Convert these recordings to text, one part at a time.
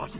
But...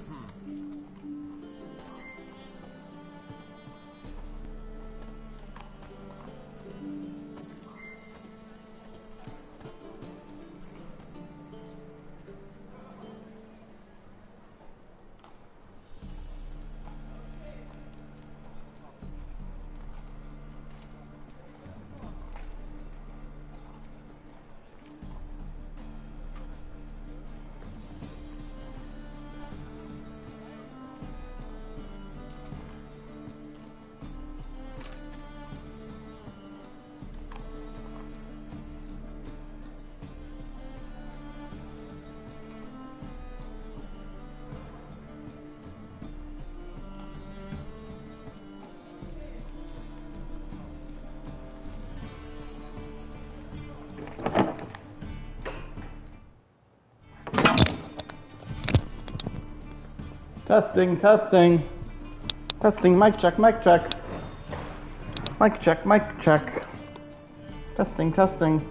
Testing, testing. Testing, mic check, mic check. Mic check, mic check. Testing, testing.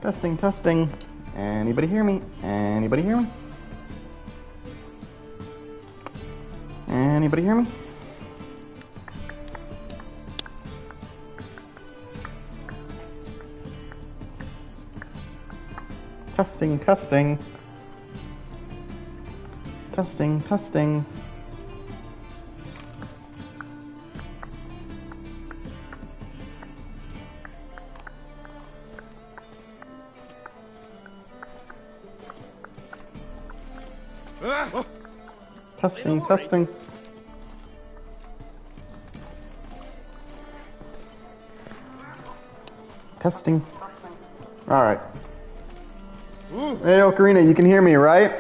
Testing, testing. Anybody hear me? Anybody hear me? Anybody hear me? Testing, testing. Testing, testing. Testing, testing. Testing. All right. Hey, Ocarina, you can hear me, right?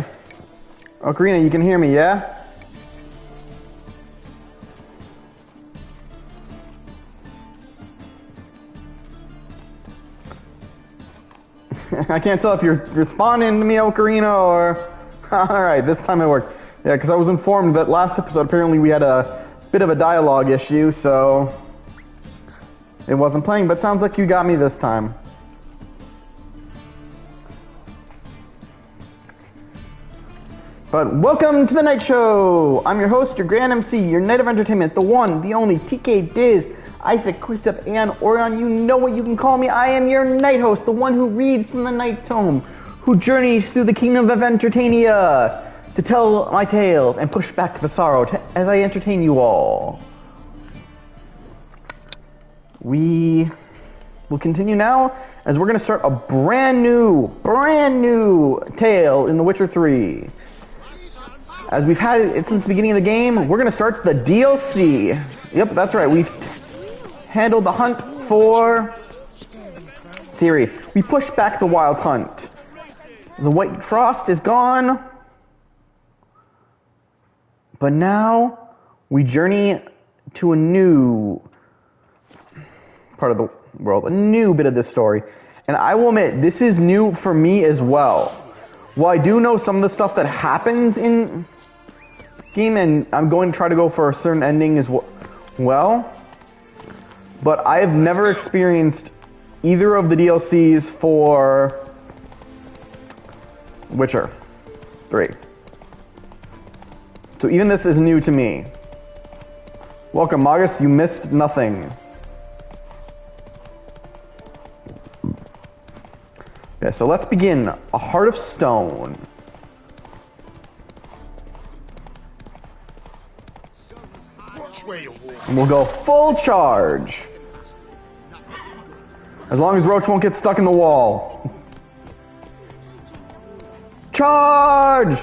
Ocarina, you can hear me, yeah? I can't tell if you're responding to me, Ocarina, or... Alright, this time it worked. Yeah, because I was informed that last episode, apparently we had a bit of a dialogue issue, so... It wasn't playing, but sounds like you got me this time. But welcome to the Night Show! I'm your host, your Grand MC, your Night of Entertainment, the one, the only, TK Diz, Isaac, Quisip, and Orion. You know what you can call me. I am your night host, the one who reads from the Night Tome, who journeys through the kingdom of Entertainment to tell my tales and push back the sorrow as I entertain you all. We will continue now as we're going to start a brand new tale in The Witcher 3. As we've had it since the beginning of the game, we're going to start the DLC. Yep, that's right. We've handled the hunt for Ciri. We pushed back the wild hunt. The white frost is gone. But now we journey to a new part of the world, a new bit of this story. And I will admit, this is new for me as well. While I do know some of the stuff that happens in game, and I'm going to try to go for a certain ending as well, but I have never experienced either of the DLCs for Witcher 3. So even this is new to me. Welcome, Magus, you missed nothing. Okay, so let's begin. A Heart of Stone. And we'll go full charge. As long as Roach won't get stuck in the wall. Charge!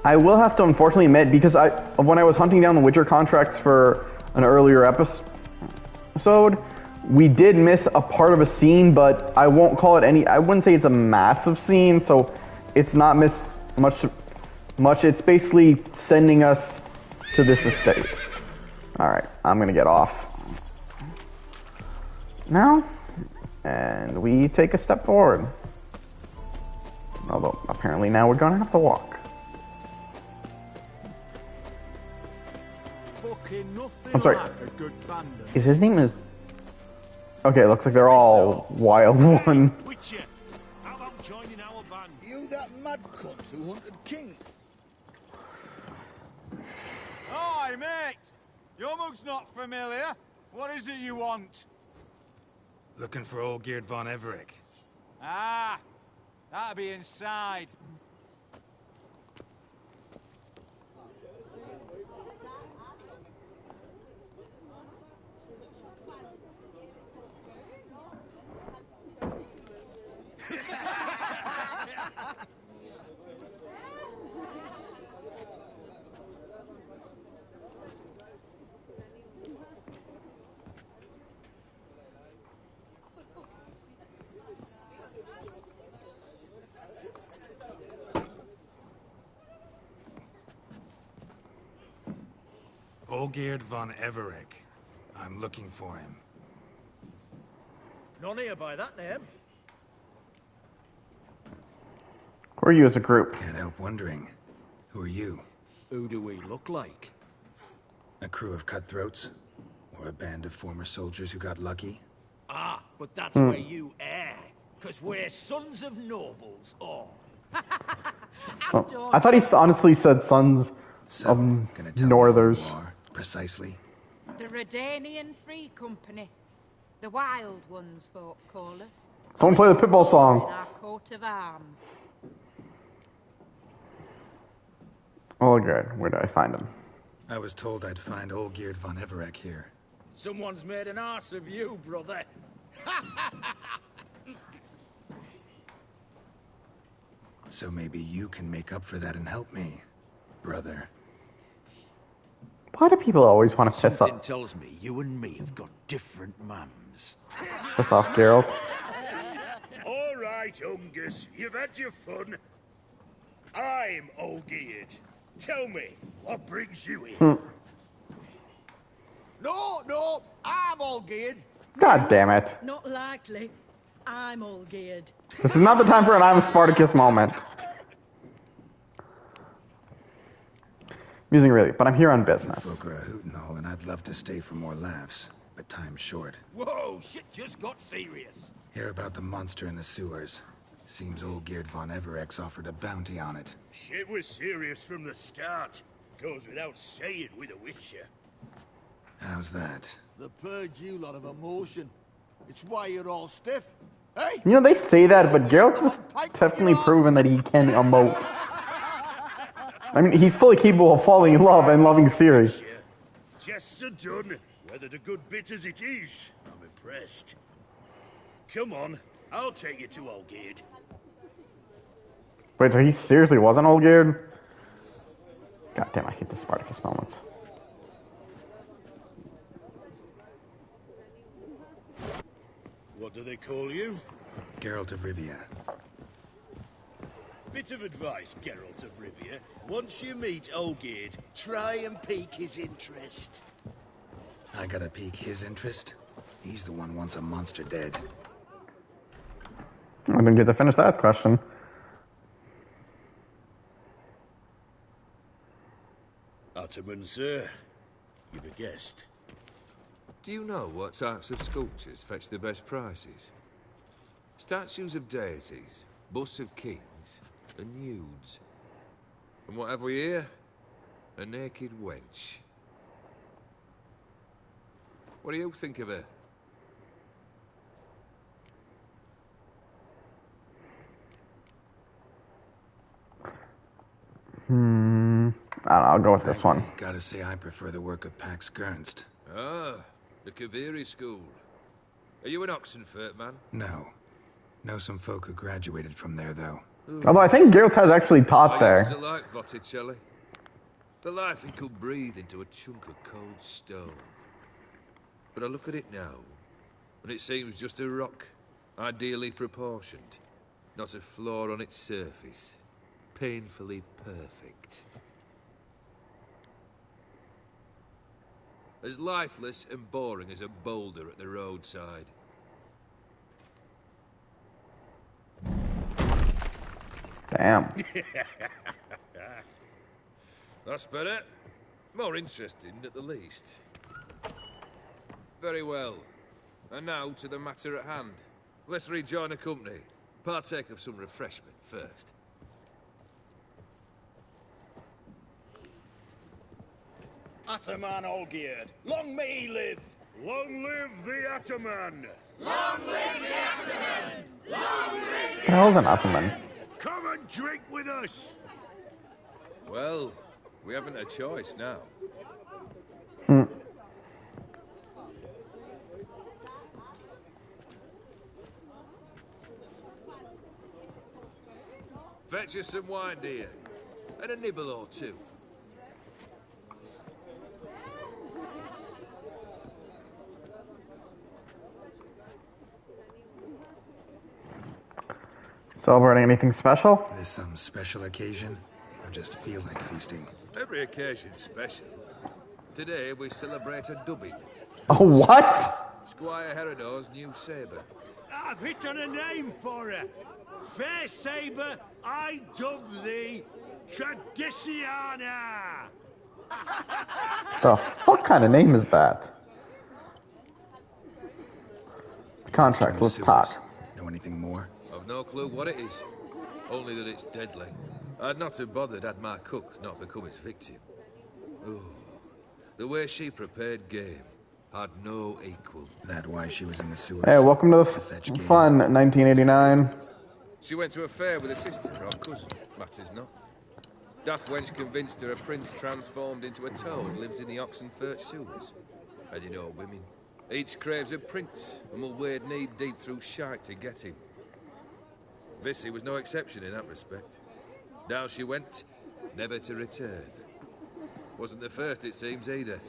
I will have to unfortunately admit, because when I was hunting down the Witcher contracts for an earlier episode, we did miss a part of a scene, but I won't call it I wouldn't say it's a massive scene, so it's not missed much. It's basically sending us to this estate. Alright, I'm gonna get off now, and we take a step forward. Although, apparently now we're gonna have to walk. fucking nothing I'm sorry. like a good bandit. Is his name is... Okay, it looks like they're all wild one. Witcher, how about joining our band? You that mad cunt who hunted kings? Hi, mate. Your mug's not familiar. What is it you want? Looking for Olgierd von Everec. Ah, that'll be inside. Olgierd von Everec. I'm looking for him. None here by that name. Who are you as a group? Can't help wondering. Who are you? Who do we look like? A crew of cutthroats? Or a band of former soldiers who got lucky? Ah, but that's where you err. Because we're sons of nobles, all. I thought he honestly said sons So, of gonna tell Northers. me who you are, precisely? The Redanian Free Company. The Wild Ones, folk call us. Someone play the Pitbull In song. our coat of arms. Oh, good. Where did I find him? I was told I'd find Olgierd von Everec here. Someone's made an arse of you, brother. So maybe you can make up for that and help me, brother. Why do people always want to Something tells me you and me have got different mums. piss off Geralt? All right, Ungus, you've had your fun. I'm Olgierd. Tell me, what brings you here? No, I'm Olgierd. God damn it. Not likely. I'm all geared. This is not the time for an I'm Spartacus moment. Musing really, but I'm here on business. Folk are a hoot and all, and I'd love to stay for more laughs, but time's short. Whoa, shit just got serious. Hear about the monster in the sewers. Seems Olgierd von Everec offered a bounty on it. Shit was serious from the start. Goes without saying with a Witcher. How's that? The purge you lot of emotion. It's why you're all stiff. Hey? You know, they say that, but Geralt has definitely proven that he can emote. I mean, he's fully capable of falling in love and loving Ciri. Chests are done. Whether the good bit as it is, I'm impressed. Come on, I'll take you to Olgierd. Wait, so he seriously wasn't Olgierd? God damn, I hate the Spartacus moments. What do they call you? Geralt of Rivia. Bit of advice, Geralt of Rivia. Once you meet Olgierd, try and pique his interest. I gotta pique his interest? He's the one wants a monster dead. I didn't get to finish that question. Ottoman, sir. You've a guest. Do you know what types of sculptures fetch the best prices? Statues of deities, busts of kings, and nudes. And what have we here? A naked wench. What do you think of her? I don't know, I'll go with this one. Gotta say I prefer the work of Pax Gernst. Ah, the Kaviri school. Are you an Oxenfurt man? No. Know some folk who graduated from there, though. Although I think Geralt has actually taught I used there. to like Botticelli. The life he could breathe into a chunk of cold stone. But I look at it now, and it seems just a rock, ideally proportioned. Not a flaw on its surface. Painfully perfect. As lifeless and boring as a boulder at the roadside. Damn. That's better. More interesting, at the least. Very well. And now to the matter at hand. Let's rejoin the company. Partake of some refreshment first. Ataman Olgierd, long may he live! Long live the Ataman! What the hell is an Ottoman? Come and drink with us! Well, we haven't a choice now. Fetch us some wine, dear. And a nibble or two. Celebrating anything special? Is this some special occasion? Or just feel like feasting? Every occasion's special. Today we celebrate a dubbing. Oh, what? Squire Herodor's new sabre. I've hit on a name for her. Fair sabre, I dub thee Tradiciana. The fuck kind of name is that? Contract, let's talk. Know anything more? I've no clue what it is. Only that it's deadly. I'd not have bothered had my cook not become its victim. Oh, the way she prepared game had no equal. That why she was in the sewers? Hey, welcome to the fetch game. fun, 1989. She went to a fair with a sister or cousin, matters not. Daft wench convinced her a prince transformed into a toad lives in the Oxenfurt sewers. And you know women. Each craves a prince and will wade knee-deep through shite to get him. Vissy was no exception in that respect. Down she went, never to return. Wasn't the first, it seems, either.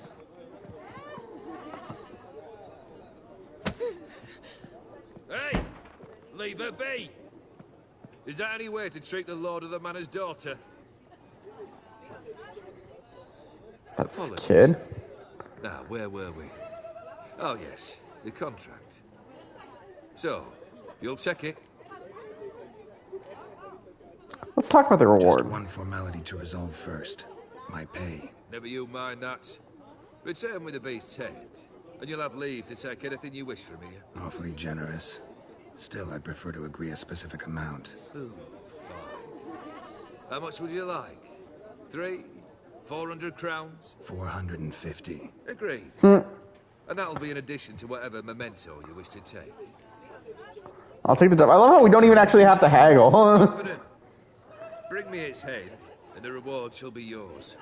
Hey! Leave her be! Is that any way to treat the lord of the manor's daughter? That's Apologies. kid. Now, where were we? Oh, yes, the contract. So, you'll check it? Let's talk about the Just reward. one formality to resolve first. My pay. Never you mind that. Return with the beast's head, and you'll have leave to take anything you wish from here. Awfully generous. Still, I'd prefer to agree a specific amount. Ooh, fine. How much would you like? 300, 400 crowns? 450. Agreed. And that'll be in addition to whatever memento you wish to take. I'll take the job. I love how we don't even actually have to haggle. Confident. Bring me its head, and the reward shall be yours.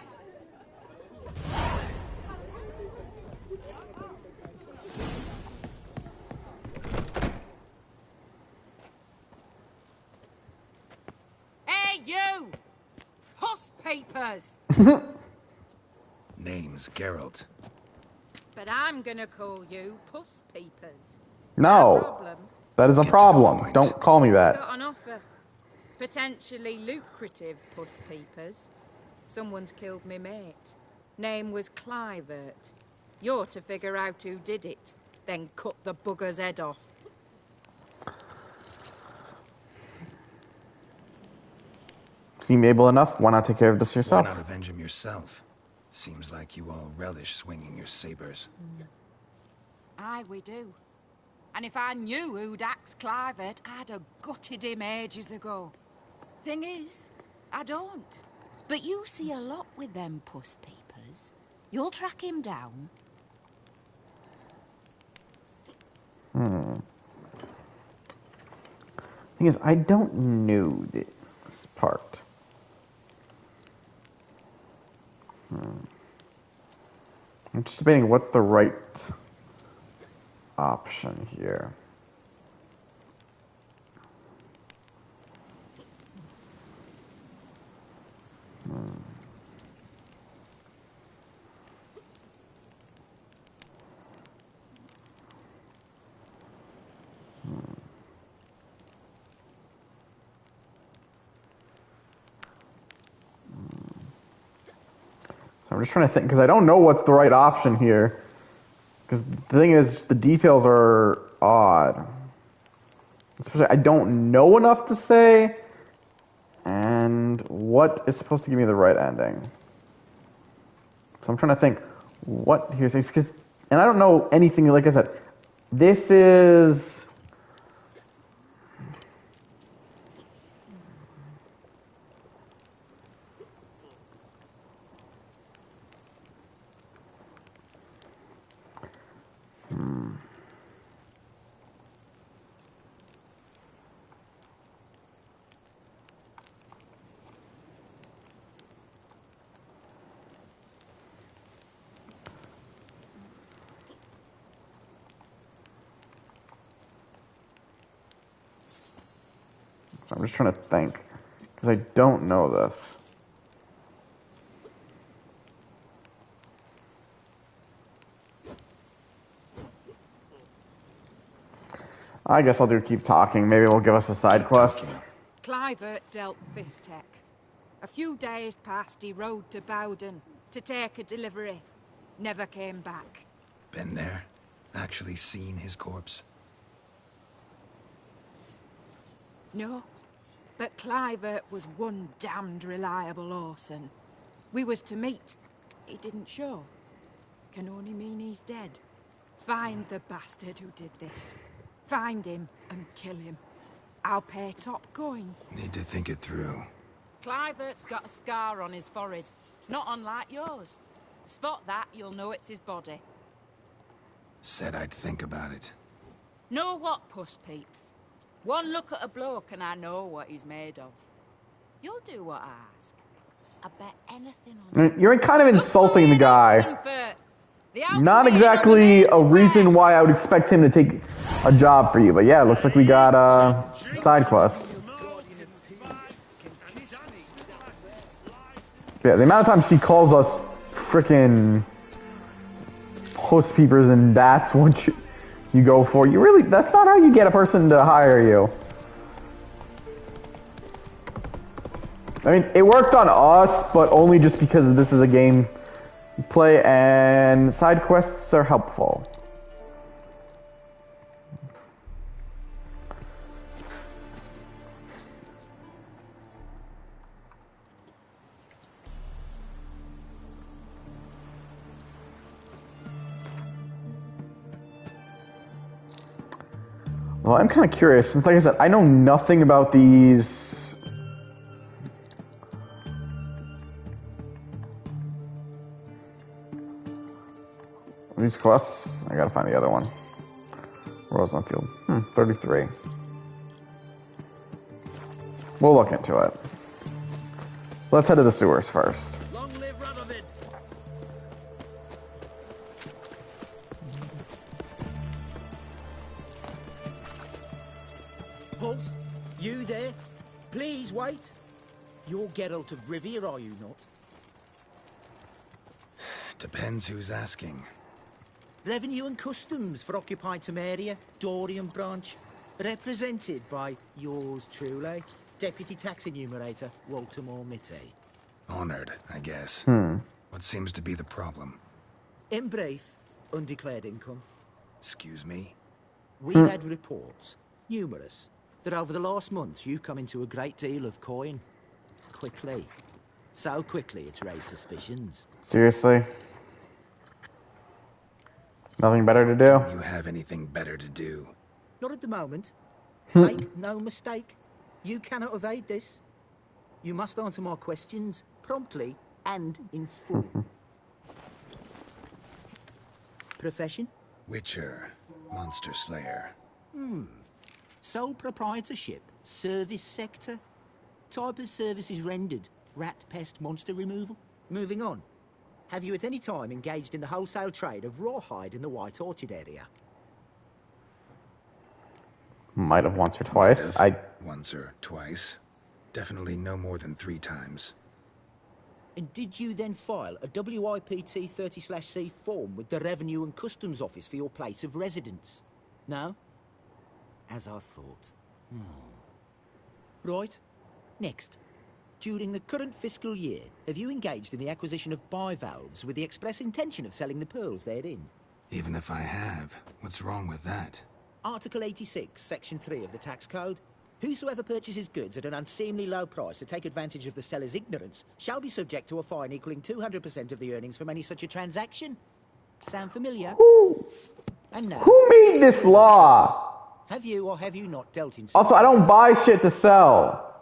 Hey, you! Puss papers! Name's Geralt. But I'm gonna call you Puss Papers. No, Problem. that is a Get to the problem. point. Don't call me that. Got an offer. Potentially lucrative Puss Papers. Someone's killed me mate. Name was Clivert. You're to figure out who did it, then cut the bugger's head off. Seem able enough? Why not take care of this Why yourself? not avenge him yourself? Seems like you all relish swinging your sabers. Aye, we do. And if I knew who'd axed Clivert, I'd have gutted him ages ago. Thing is, I don't. But you see a lot with them Puss Papers. You'll track him down. Thing is, I don't know this part. I'm just debating what's the right option here. So I'm just trying to think, because I don't know what's the right option here. Because the thing is, the details are odd. Especially, I don't know enough to say. And what is supposed to give me the right ending? So I'm trying to think what hearsay, because, and I don't know anything, like I said, this is... I'm just trying to think, because I don't know this. I guess I'll do keep talking. Maybe it'll give us a side quest. Clivert dealt Fistech. A few days past, he rode to Bowden to take a delivery. Never came back. Been there? Actually seen his corpse? No, but Clivert was one damned reliable Orson. We was to meet. He didn't show. Can only mean he's dead. Find the bastard who did this. Find him and kill him. I'll pay top coin. Need to think it through. Clivert's got a scar on his forehead. Not unlike yours. Spot that, you'll know it's his body. Said I'd think about it. Know what, Puss Peeps? One look at a bloke and I know what he's made of. You'll do what I ask. I bet anything on You're kind of insulting the guy. Not exactly a reason why I would expect him to take a job for you, but yeah, it looks like we got a side quest. Yeah, the amount of times she calls us frickin' puss peepers and that's what you go for. You really, that's not how you get a person to hire you. I mean, it worked on us, but only just because this is a game play and side quests are helpful. Well, I'm kind of curious, since like I said, I know nothing about these quests. I gotta find the other one. Rosenfield. 33. We'll look into it. Let's head to the sewers first. Long live Radovid. Halt! You there? Please wait. You're Geralt of Rivia, are you not? Depends who's asking. Revenue and Customs for occupied Temeria, Dorian branch, represented by yours truly, Deputy Tax Enumerator Walter Mitty. Honored, I guess. What seems to be the problem? In brief, undeclared income. Excuse me? We've had reports, numerous, that over the last months you've come into a great deal of coin. Quickly. So quickly it's raised suspicions. Seriously? Nothing better to do? You have anything better to do? Not at the moment. Make no mistake. You cannot evade this. You must answer my questions promptly and in full. Profession? Witcher. Monster Slayer. Sole proprietorship. Service sector. Type of services rendered. Rat, pest, monster removal. Moving on. Have you at any time engaged in the wholesale trade of rawhide in the White Orchard area? Might have once or twice. Once or twice. Definitely no more than 3 times. And did you then file a WIPT 30/C form with the Revenue and Customs Office for your place of residence? No? As I thought. Right. Next. During the current fiscal year, have you engaged in the acquisition of bivalves with the express intention of selling the pearls therein? Even if I have, what's wrong with that? Article 86, Section 3 of the Tax Code. Whosoever purchases goods at an unseemly low price to take advantage of the seller's ignorance shall be subject to a fine equaling 200% of the earnings from any such a transaction. Sound familiar? And now, Who made this law? have you or have you not dealt in... Also, I don't buy shit to sell.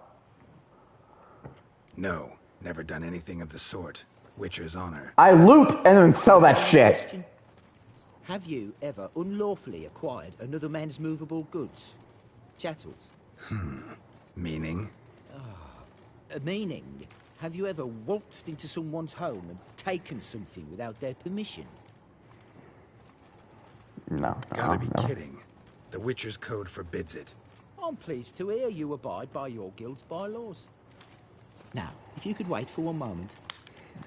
No, never done anything of the sort. Witcher's honor. I loot and then sell that shit. Question. Have you ever unlawfully acquired another man's movable goods? Chattels? Meaning? Meaning, have you ever waltzed into someone's home and taken something without their permission? No. Gotta be no. kidding. The Witcher's code forbids it. I'm pleased to hear you abide by your guild's bylaws. Now, if you could wait for one moment,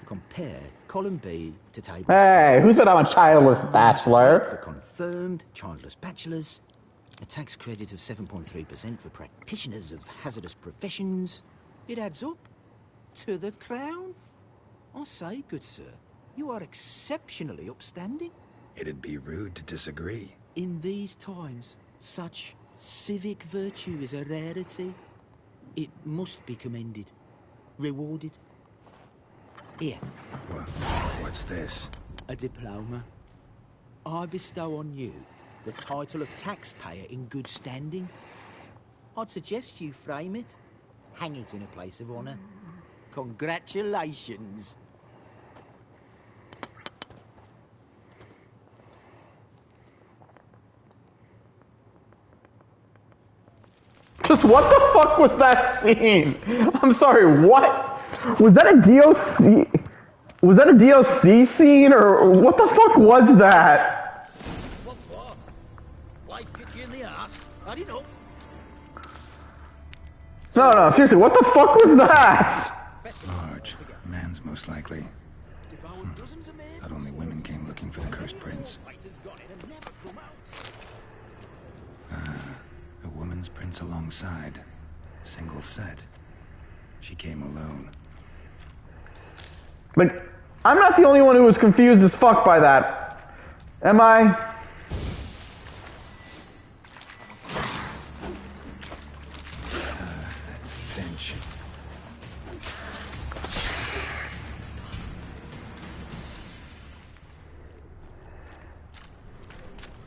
compare column B to table Hey, C. who said I'm a childless For bachelor? confirmed childless bachelors, a tax credit of 7.3% for practitioners of hazardous professions. It adds up to the crown. I say, good sir, you are exceptionally upstanding. It'd be rude to disagree. In these times, such civic virtue is a rarity. It must be commended, rewarded. Here, What's this? a diploma. I bestow on you the title of taxpayer in good standing. I'd suggest you frame it, hang it in a place of honor. Congratulations. Just what the fuck was that scene? I'm sorry, what? Was that a DLC? Was that a DLC scene, or what the fuck was that? What for? Life kicked you in the ass? Had enough? No, seriously, what the fuck was that? Large. Man's most likely. Devoured dozens of men. Not only women came looking for the cursed prince. Fighters gone in and never come out. A woman's prince alongside. Single set. She came alone. Like, I'm not the only one who was confused as fuck by that. Am I? That stench.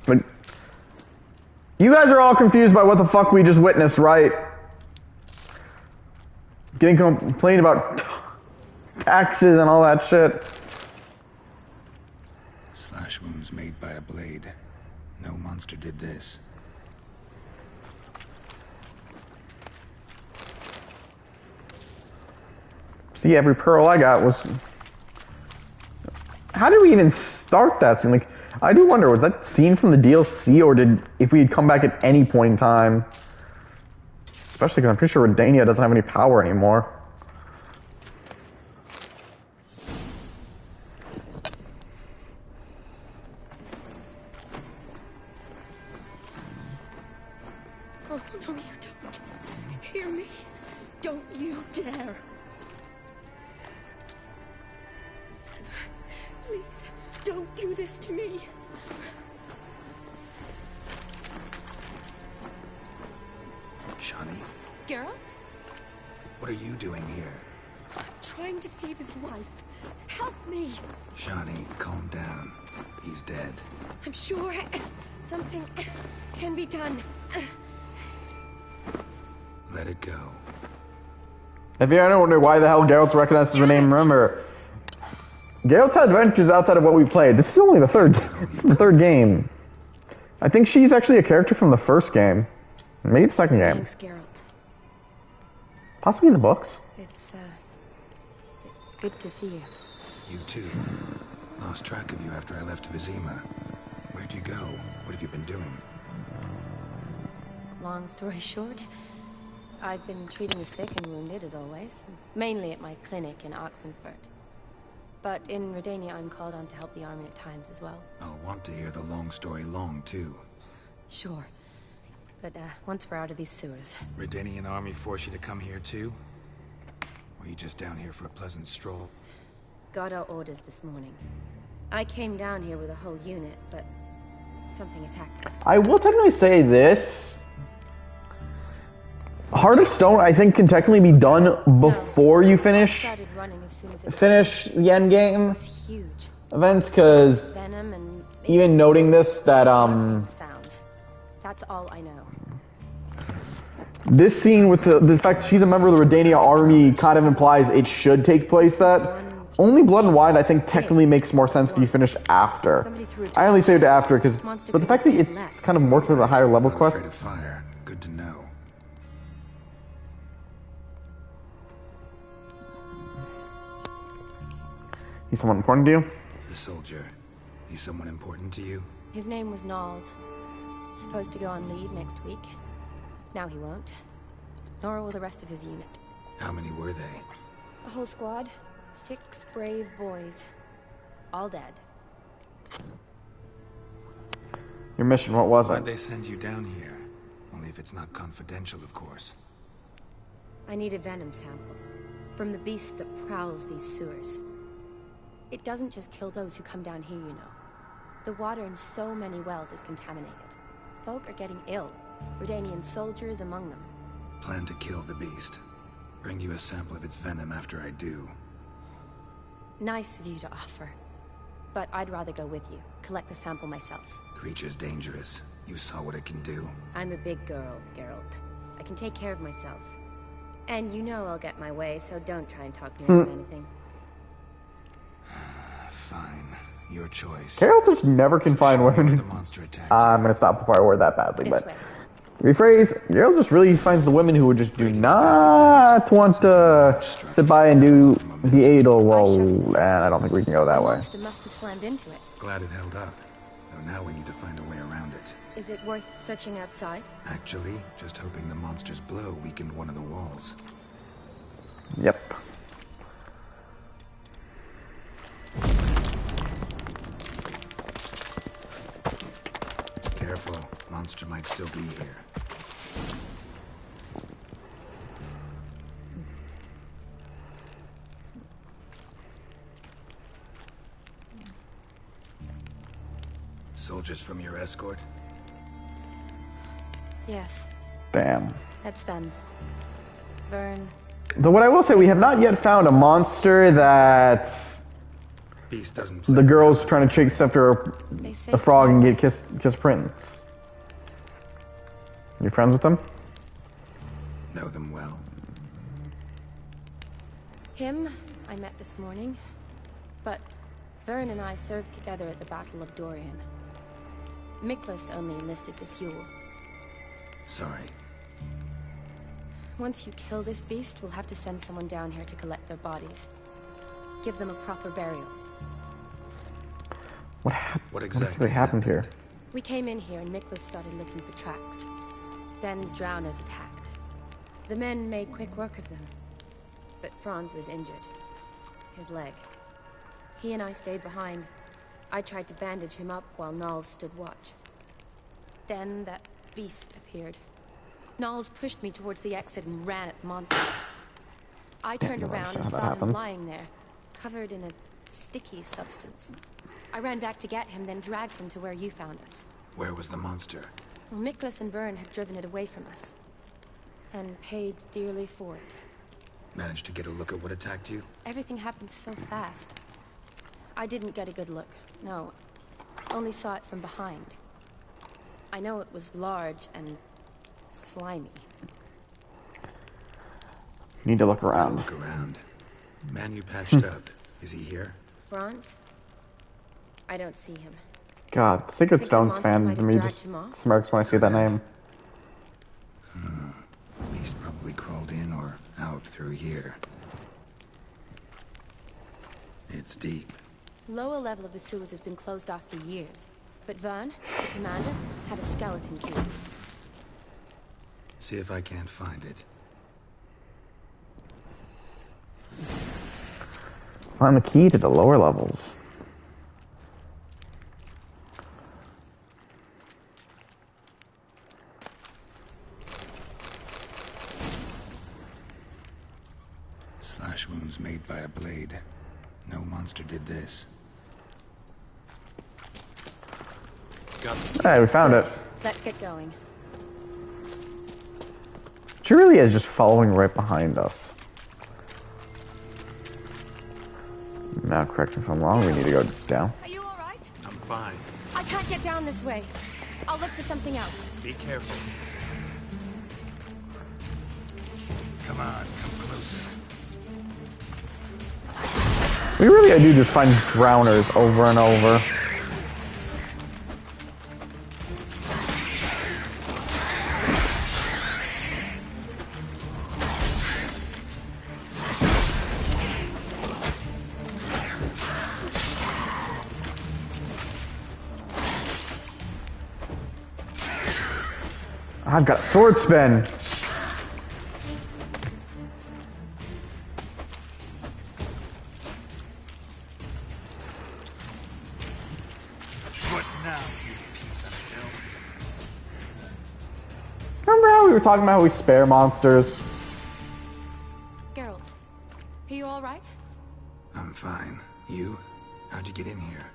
But you guys are all confused by what the fuck we just witnessed, right? Getting complained about taxes and all that shit. Slash wounds made by a blade. No monster did this. See, every pearl I got was... How did we even start that scene? Like, I do wonder, was that scene from the DLC, or if we had come back at any point in time? Especially because I'm pretty sure Redania doesn't have any power anymore. Oh, no, you don't. Hear me? Don't you dare. Please, don't do this to me. Shani, Geralt? what are you doing here? Trying to save his life. Help me. Shani, calm down. He's dead. I'm sure something can be done. Let it go. If you ever wonder why the hell Geralt's recognized the name, remember, Geralt's had adventures outside of what we played. This is only the third game. I think she's actually a character from the first game. Maybe the second game. Thanks, Geralt. Possibly in the books. It's, good to see you. You too. Lost track of you after I left Vizima. Where'd you go? What have you been doing? Long story short, I've been treating the sick and wounded, as always. Mainly at my clinic in Oxenfurt. But in Redania, I'm called on to help the army at times as well. I'll want to hear the long story long, too. Sure. But, once we're out of these sewers. Redanian army force you to come here, too? Or are you just down here for a pleasant stroll? Got our orders this morning. I came down here with a whole unit, but something attacked us. I will technically say this. Heart of Stone, I think, can technically be done before you I finish started running as soon as it the end game was huge. events, because Venom and even noting this, that sounds. That's all I know. this scene with the fact that she's a member of the Redania army kind of implies it should take place that. Only Blood and Wine, I think, technically makes more sense if you finish after. I only saved it after, but the fact that it's kind of more to the higher level quest. Afraid of fire. Good to know. He's someone important to you? The soldier. He's someone important to you? His name was Knowles. Supposed to go on leave next week. Now he won't. Nor will the rest of his unit. How many were they? A whole squad. 6 brave boys. All dead. Your mission, what was Why'd it? they send you down here? Only if it's not confidential, of course. I need a venom sample. From the beast that prowls these sewers. It doesn't just kill those who come down here, you know. The water in so many wells is contaminated. Folk are getting ill. Redanian soldiers among them. Plan to kill the beast. Bring you a sample of its venom after I do. Nice of you to offer. But I'd rather go with you. Collect the sample myself. Creature's dangerous. You saw what it can do. I'm a big girl, Geralt. I can take care of myself. And you know I'll get my way, so don't try and talk me out of anything. Fine. Your choice. Geralt just never can find women. The monster attacked I'm gonna stop before I word that badly, This but way. rephrase. Geralt just really finds the women who would just do not want to sit by and do the Adel. Well, and I don't think we can go that The way. monster must have slammed into it. Glad it held up. Though now we need to find a way around it. Is it worth searching outside? Actually, just hoping the monster's blow weakened one of the walls. Yep. Careful. Monster might still be here. Soldiers from your escort? Yes, Damn. that's them. Vern. Though what I will say, we have not yet found a monster that Beast doesn't the girl's trying to chase after They say a frog and get kiss Prince. You friends with them? know them well. Him, I met this morning. But Vern and I served together at the Battle of Dorian. Miklas only enlisted this Yule. Sorry. Once you kill this beast, we'll have to send someone down here to collect their bodies. Give them a proper burial. What exactly happened here? We came in here and Miklas started looking for tracks. Then drowners attacked. The men made quick work of them. But Franz was injured. His leg. He and I stayed behind. I tried to bandage him up while Knowles stood watch. Then that beast appeared. Knowles pushed me towards the exit and ran at the monster. I turned around and saw him lying there, covered in a sticky substance. I ran back to get him, then dragged him to where you found us. Where was the monster? Well, Miklas and Vern had driven it away from us. And paid dearly for it. Managed to get a look at what attacked you? Everything happened so fast. I didn't get a good look, no. Only saw it from behind. I know it was large and slimy. You need to look around. Look around. Man you patched up. Is he here? Franz? I don't see him. God, Sacred Think the Stones monster fan might to have me dragged just him off? smirks when I see that name. Beast probably crawled in or out through here. It's deep. Lower level of the sewers has been closed off for years. But Vern, the commander, had a skeleton key. See if I can't find it. Find the key to the lower levels. Slash wounds made by a blade. No monster did this. Hey, we found it. Let's get going. She really is just following right behind us. Now, correct me if I'm wrong, we need to go down. Are you alright? I'm fine. I can't get down this way. I'll look for something else. Be careful. Come on, come closer. We really do just find drowners over and over. I've got a sword spin. What now, you piece of filth? Remember how we were talking about how we spare monsters? Geralt, are you alright? I'm fine. You? How'd you get in here?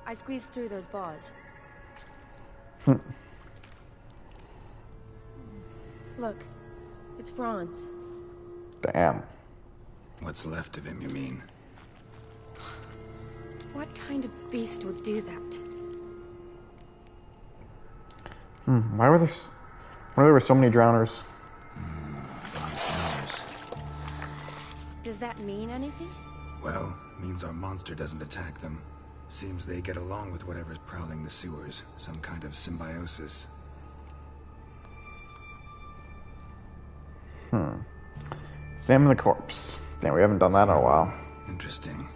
I squeezed through those bars. Look, it's Franz. Damn. What's left of him, you mean? What kind of beast would do that? Why were there so many drowners? Does that mean anything? Well, means our monster doesn't attack them. Seems they get along with whatever's prowling the sewers. Some kind of symbiosis. Examine the corpse. Damn, we haven't done that in a while. Interesting.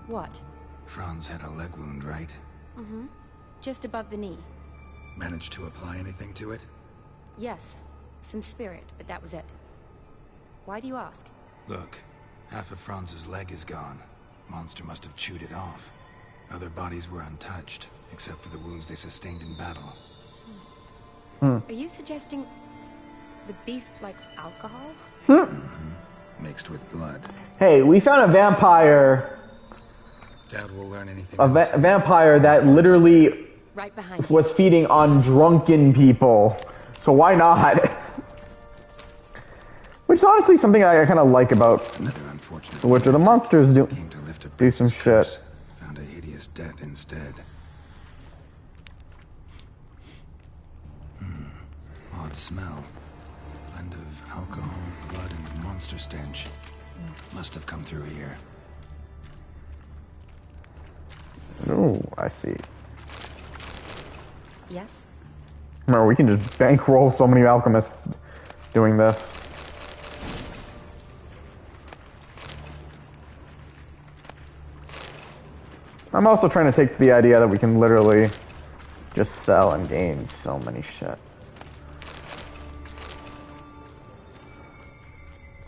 What? Franz had a leg wound, right? Mm-hmm. Just above the knee. Managed to apply anything to it? Yes. Some spirit, but that was it. Why do you ask? Look, half of Franz's leg is gone. Monster must have chewed it off. Other bodies were untouched, except for the wounds they sustained in battle. Are you suggesting the beast likes alcohol? Mixed with blood. Hey, we found a vampire. Doubt we'll learn anything A else. vampire that literally Right behind you. was feeding on drunken people. So why not? Which is honestly something I kind of like about Another unfortunate The Witcher. The monsters do came to lift a do some prince's curse, shit. Found a hideous death instead. Odd smell. Blend of alcohol, blood, and monster stench. Must have come through here. Oh, I see. Yes? Remember, we can just bankroll so many alchemists doing this. I'm also trying to take to the idea that we can literally just sell and gain so many shit.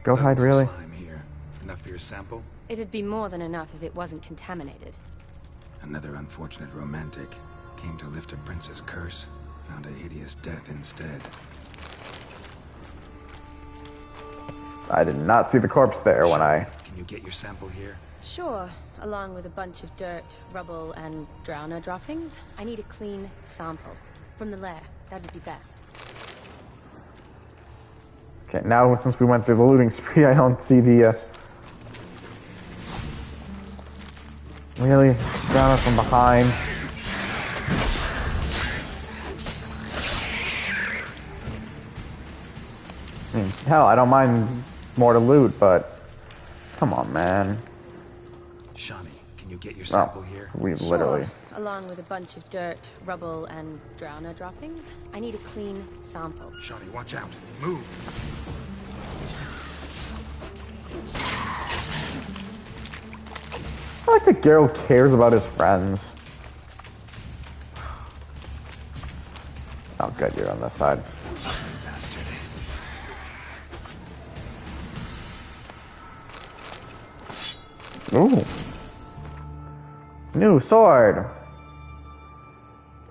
Goat hide, Loads of really? slime here. Enough for your sample? It'd be more than enough if it wasn't contaminated. Another unfortunate romantic. Came to lift a prince's curse. Found a hideous death instead. I did not see the corpse there when I... Can you get your sample here? Sure, along with a bunch of dirt, rubble, and drowner droppings. I need a clean sample. From the lair, that'd be best. Okay, now since we went through the looting spree, I don't see the, really? Drown us from behind. I mean, hell, I don't mind more to loot, but... Come on, man. Shawnee, can you get your sample here? We literally... Sure, along with a bunch of dirt, rubble, and drowner droppings. I need a clean sample. Shawnee, watch out. Move. I like that Geralt cares about his friends. Oh, good, you're on this side. Bastard. Ooh. New sword.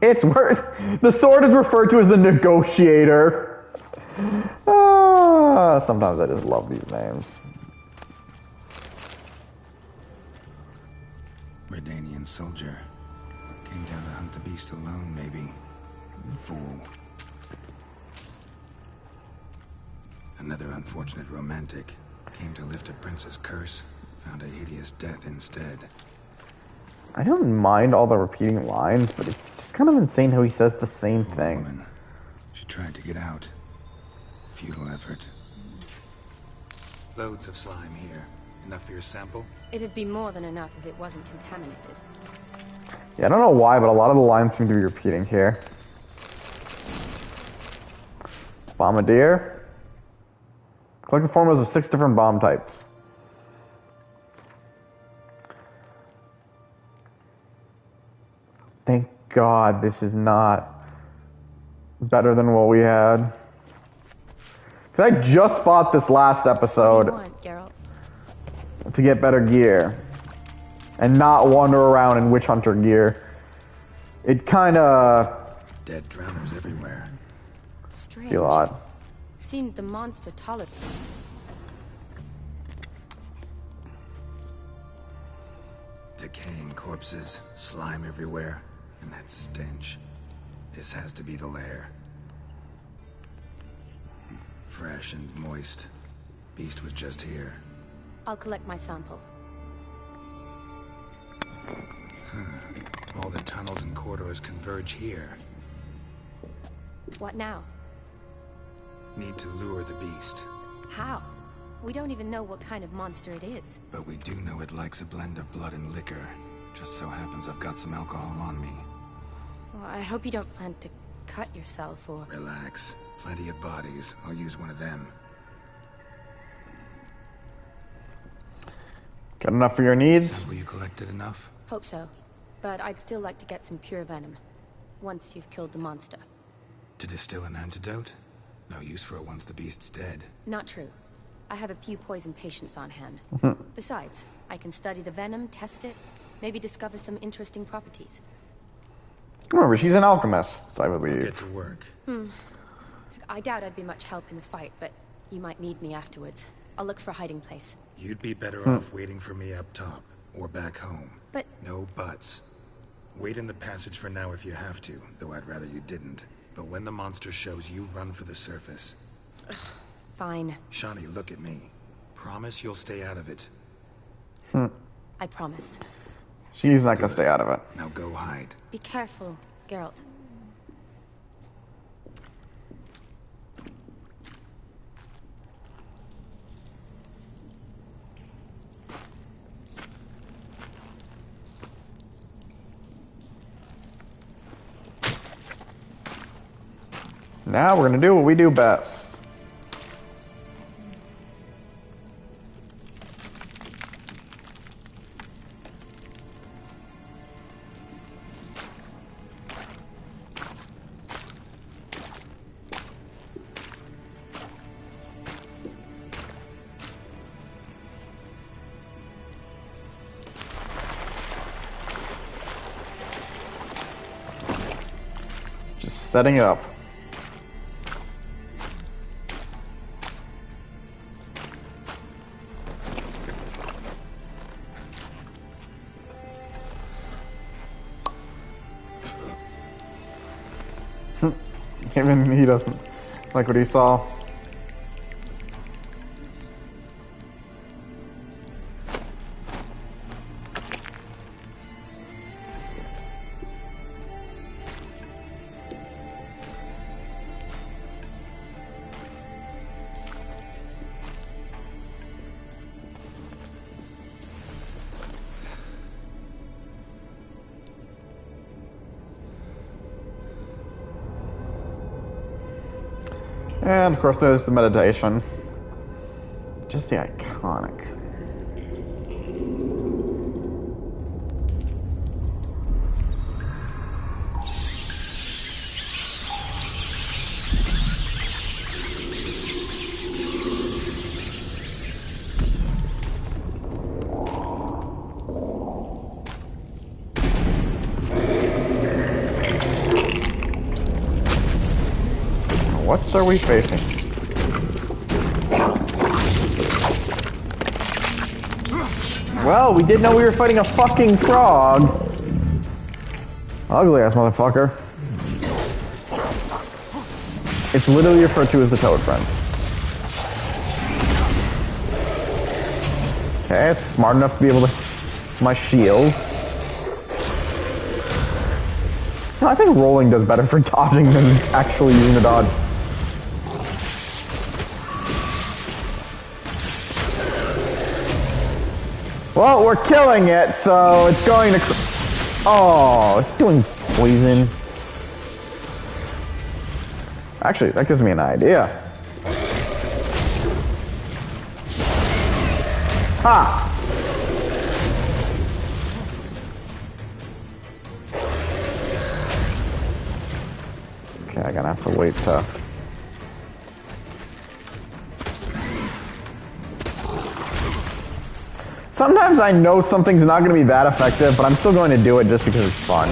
It's worth... The sword is referred to as the Negotiator. Sometimes I just love these names. Redanian soldier. Came down to hunt the beast alone, maybe. Fool. Another unfortunate romantic came to lift a prince's curse, found a hideous death instead. I don't mind all the repeating lines, but it's just kind of insane how he says the same Poor thing. woman. She tried to get out. Futile effort. Loads of slime here. Enough for your sample? It'd be more than enough if it wasn't contaminated. Yeah, I don't know why, but a lot of the lines seem to be repeating here. Bombardier. Collect the formulas of 6 different bomb types. Thank God this is not better than what we had. Cause I just bought this last episode What do you want, Geralt? to get better gear and not wander around in witch hunter gear. It kind of Dead drowners everywhere. Strange. feel odd. Seemed the monster tolerated. Decaying corpses, slime everywhere, and that stench. This has to be the lair. Fresh and moist. Beast was just here. I'll collect my sample. All the tunnels and corridors converge here. What now? Need to lure the beast. How? We don't even know what kind of monster it is. But we do know it likes a blend of blood and liquor. Just so happens I've got some alcohol on me. Well, I hope you don't plan to cut yourself or... Relax. Plenty of bodies. I'll use one of them. Got enough for your needs? Sample you collected enough? Hope so. But I'd still like to get some pure venom. Once you've killed the monster. To distill an antidote? No use for it once the beast's dead. Not true. I have a few poison patients on hand. Besides, I can study the venom, test it, maybe discover some interesting properties. Remember, she's an alchemist, I I'll believe. get to work. I doubt I'd be much help in the fight, but you might need me afterwards. I'll look for a hiding place. You'd be better off waiting for me up top, or back home. But... No buts. Wait in the passage for now if you have to, though I'd rather you didn't. But when the monster shows, you run for the surface. Fine. Shani, look at me. Promise you'll stay out of it. I promise. She's not gonna stay out of it. Now go hide. Be careful, Geralt. Now we're gonna do what we do best. Just setting it up. Even he doesn't like what he saw. And of course there's the meditation. Just the iconic. What are we facing? Well, we did know we were fighting a fucking frog. Ugly ass motherfucker. It's literally referred to as the Toad Friend. Okay, it's smart enough to be able to... My shield. No, I think rolling does better for dodging than actually using the dodge. Well, we're killing it, so it's going to... Oh, it's doing poison. Actually, that gives me an idea. Ha! Okay, I'm gonna have to wait to... Sometimes I know something's not gonna be that effective, but I'm still going to do it just because it's fun.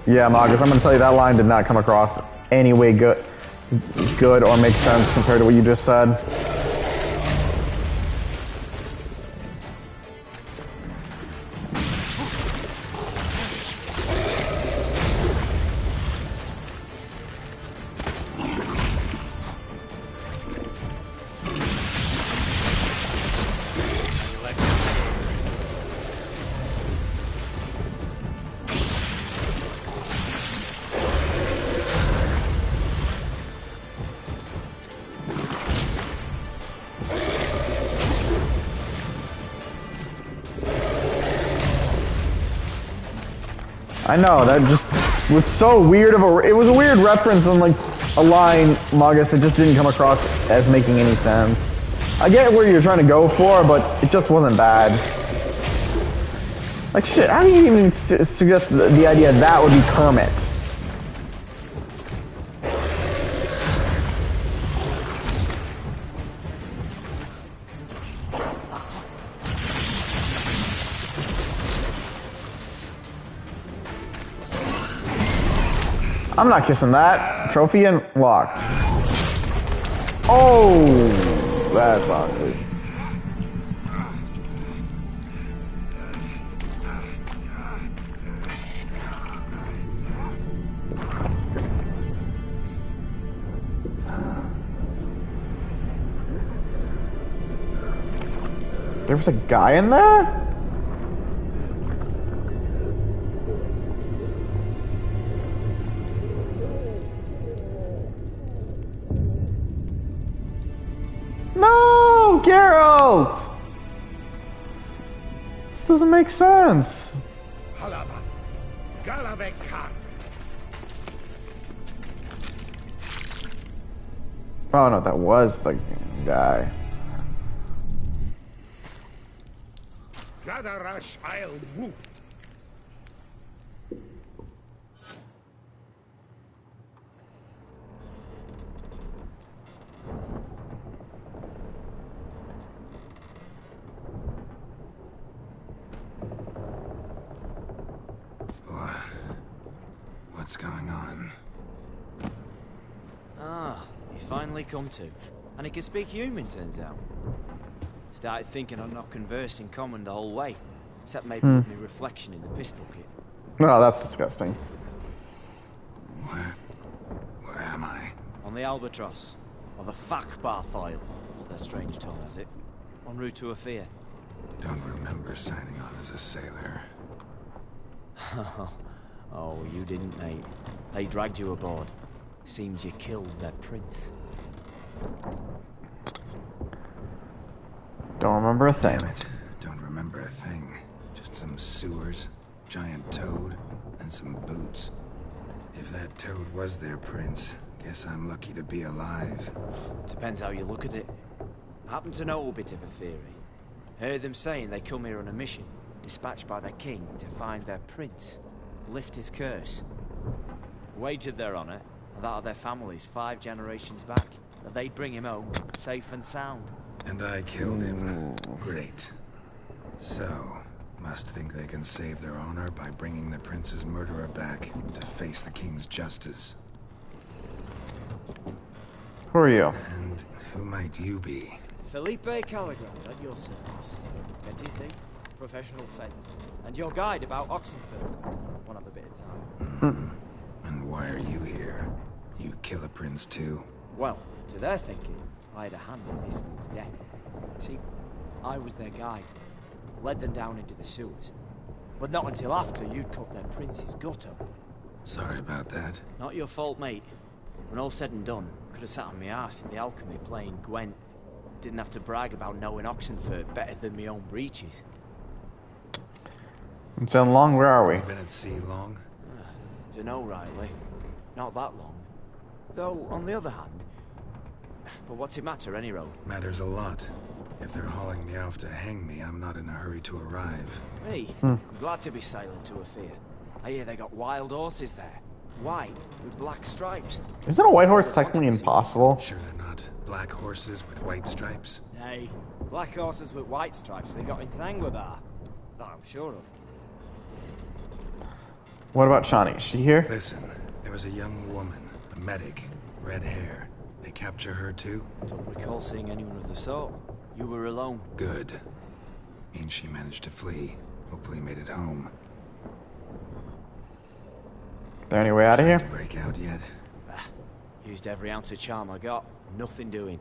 Yeah, Marcus, I'm gonna tell you that line did not come across any way good or make sense compared to what you just said. I know, that just was so weird of a... It was a weird reference on, like, a line, Magus, that just didn't come across as making any sense. I get where you're trying to go for, but it just wasn't bad. Like, shit, how do you even suggest the idea that would be Kermit? I'm not kissing that. Trophy unlocked. Oh, that's awkward. There was a guy in there? No, Geralt! This doesn't make sense. Oh no, that was the guy. Gadarash I'll whoop. What's going on? Ah, he's finally come to. And he can speak human, turns out. Started thinking I'm not conversing common the whole way. Except maybe with my reflection in the piss bucket. No, that's disgusting. Where am I? On the Albatross. Or the Fakbarth Isle, as their strange tongue has it. En route to Afir. Don't remember signing on as a sailor. Oh, you didn't, mate. They dragged you aboard. Seems you killed their prince. Don't remember a thing. Damn it. Don't remember a thing. Just some sewers, giant toad, and some boots. If that toad was their prince, guess I'm lucky to be alive. Depends how you look at it. I happen to know a bit of a theory. Heard them saying they come here on a mission, dispatched by their king to find their prince, lift his curse. Wagered their honor, and that of their families 5 generations back, that they'd bring him home, safe and sound. And I killed him. Great. So, Must think they can save their honor by bringing the prince's murderer back to face the king's justice. Who are you? And who might you be? Felipe Caligrand at your service. Petty thief, professional fence, and your guide about Oxenford. Won't have a bit of time. And why are you here? You kill a prince too? Well, to their thinking, I had a hand in this one's death. See, I was their guide. Led them down into the sewers. But not until after you'd cut their prince's gut open. Sorry about that. Not your fault, mate. When all's said and done, could have sat on my arse in the alchemy playing Gwent. Didn't have to brag about knowing Oxenford better than my own breeches. It's been long. Where are we? Been at sea long? Dunno, rightly. Not that long. Though, on the other hand... But what's it matter, any road? Matters a lot. If they're hauling me off to hang me, I'm not in a hurry to arrive. Me? I'm glad to be sailing to Afir. I hear they got wild horses there. White, with black stripes. Isn't a white horse technically impossible? Sure they're not black horses with white stripes? Nay, black horses with white stripes they got in Sanguibar. That I'm sure of. What about Shani? Is she here? Listen, there was a young woman, a medic, red hair. They capture her too? Don't recall seeing anyone of the sort. You were alone. Good. Means she managed to flee. Hopefully made it home. Is there any way out of here? To break out yet? Used every ounce of charm I got. Nothing doing.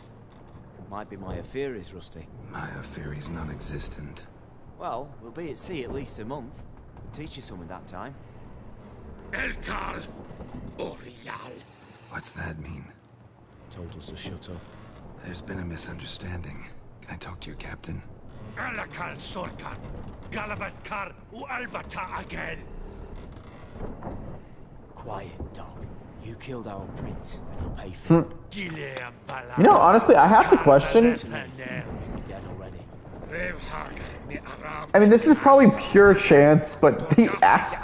Might be my affair is rusty. My affair is non-existent. Well, we'll be at sea at least a month. Could teach you something that time. Elkal Orial. What's that mean? Told us to shut up. There's been a misunderstanding. Can I talk to your captain? Alakal Sorkan. Galabat Kar U Albata again. Quiet, dog. You killed our prince, and you'll pay for it. You know, honestly, I have to question. You'll be dead already. I mean, this is probably pure chance, but the actor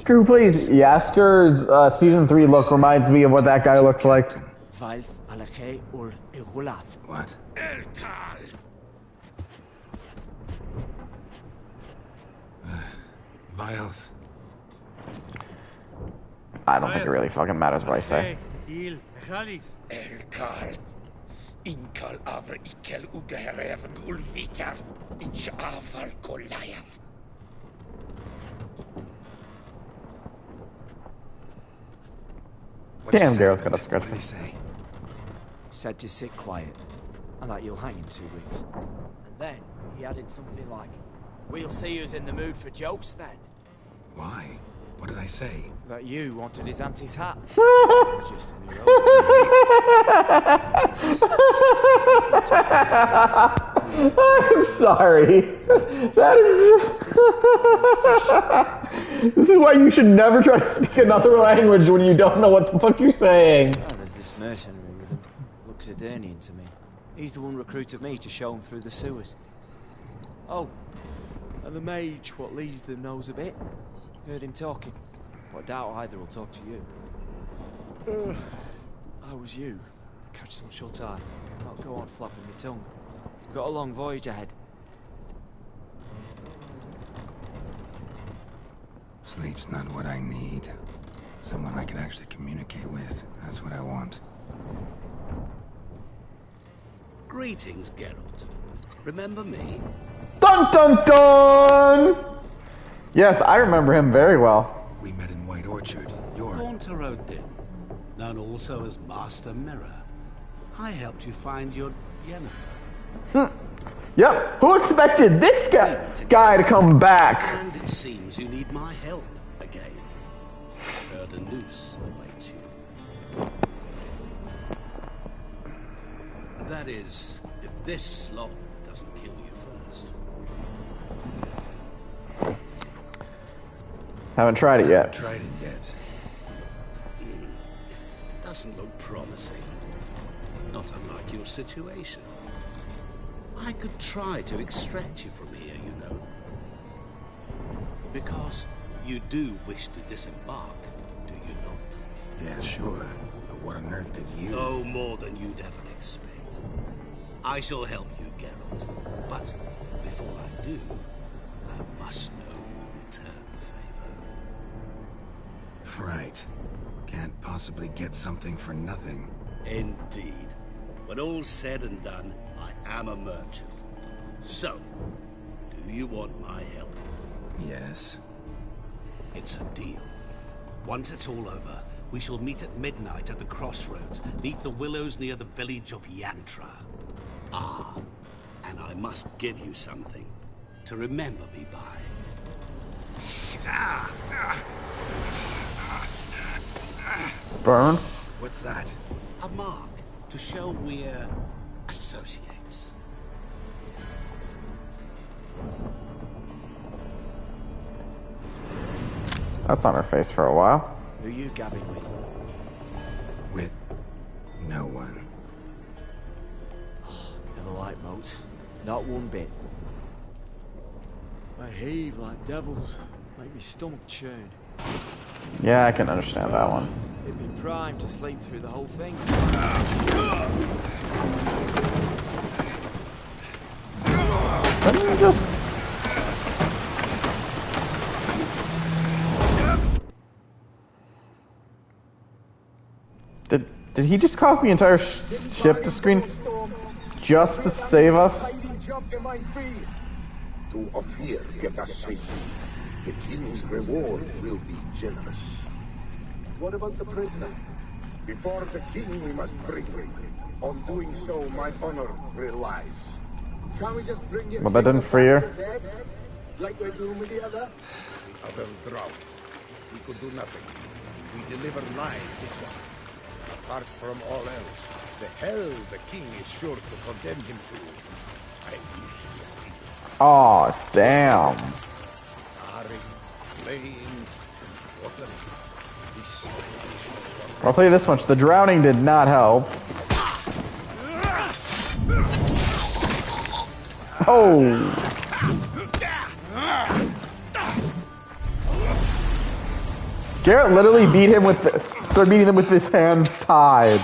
who plays Yasker's season 3 look reminds me of what that guy looks like. What? Vilth. I don't think it really fucking matters what I say. Elkal. Inkal Avr Ikel Ugehereven Ulvitar. Inshafal Goliath. Damn, Gareth got a scratch. What did he say? Said to sit quiet, and that you'll hang in 2 weeks. And then he added something like, "We'll see who's in the mood for jokes then." Why? What did I say? That you wanted his auntie's hat. Just in your I'm sorry. That is. This is why you should never try to speak another language when you don't know what the fuck you're saying. Oh, there's this mercenary with him. Looks Edirnian to me. He's the one recruited me to show him through the sewers. Oh, and the mage what leads them knows a bit. Heard him talking, but I doubt either will talk to you. I was you. Catch some shut eye. Not go on flapping my tongue. Got a long voyage ahead. Sleep's not what I need. Someone I can actually communicate with. That's what I want. Greetings, Geralt. Remember me? Dun dun dun! Yes, I remember him very well. We met in White Orchard. You're... Haunter Odin, known also as Master Mirror. I helped you find your Yennefer. Yep, who expected this guy to come back? And it seems you need my help again. Heard a noose awaits you. That is, if this slop doesn't kill you first. Haven't tried it yet. Tried it yet. Doesn't look promising. Not unlike your situation. I could try to extract you from here, you know. Because you do wish to disembark, do you not? Yeah, sure. But what on earth could you... No more than you'd ever expect. I shall help you, Geralt. But before I do, I I must know you'll return the favor. Right. Can't possibly get something for nothing. Indeed. When all's said and done, I am a merchant. So, do you want my help? Yes. It's a deal. Once it's all over, we shall meet at midnight at the crossroads, neath the willows near the village of Yantra. Ah, and I must give you something to remember me by. Burn? What's that? A mark to show we're associates. That's on her face for a while. Who are you gabbing with? With no one. Never liked moats. Not one bit. They heave like devils. Make me stomach churn. Yeah, I can understand that one. It'd be prime to sleep through the whole thing. Let me just... Did he just cause the entire ship to scream just to save us? To Ophir get us safely. The king's reward will be generous. What about the prisoner? Before the king we must bring him. On doing so, my honor relies. Can't we just bring him? Well, that didn't free her. Like we're doing with the other? The other drowned. We could do nothing. We deliver live this one. Apart from all else, the hell the king is sure to condemn him to. I wish to see. Oh, damn. Charring, flaying, water. I'll tell you this much, the drowning did not help. Oh! Garrett literally beat him with started beating him with his hands tied.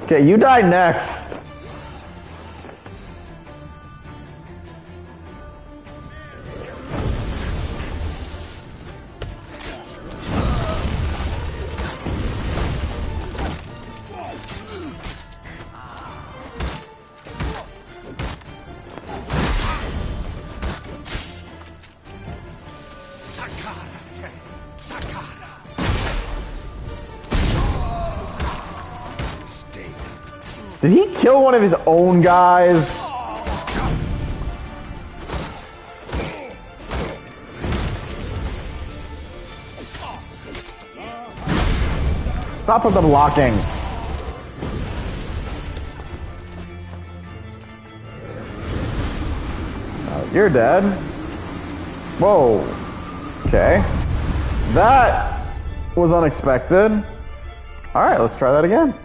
Okay, you die next. Did he kill one of his own guys? Stop with the blocking. You're dead. Whoa. Okay. That was unexpected. Alright, let's try that again.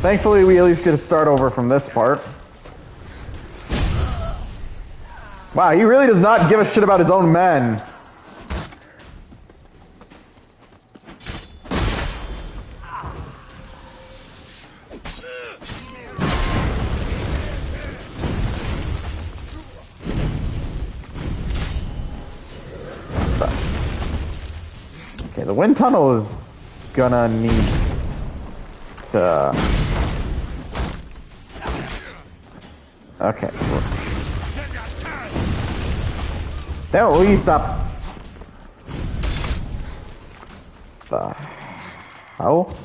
Thankfully, we at least get to start over from this part. Wow, he really does not give a shit about his own men. Okay, the wind tunnel is gonna need to... Okay. Now, will you stop? The hell?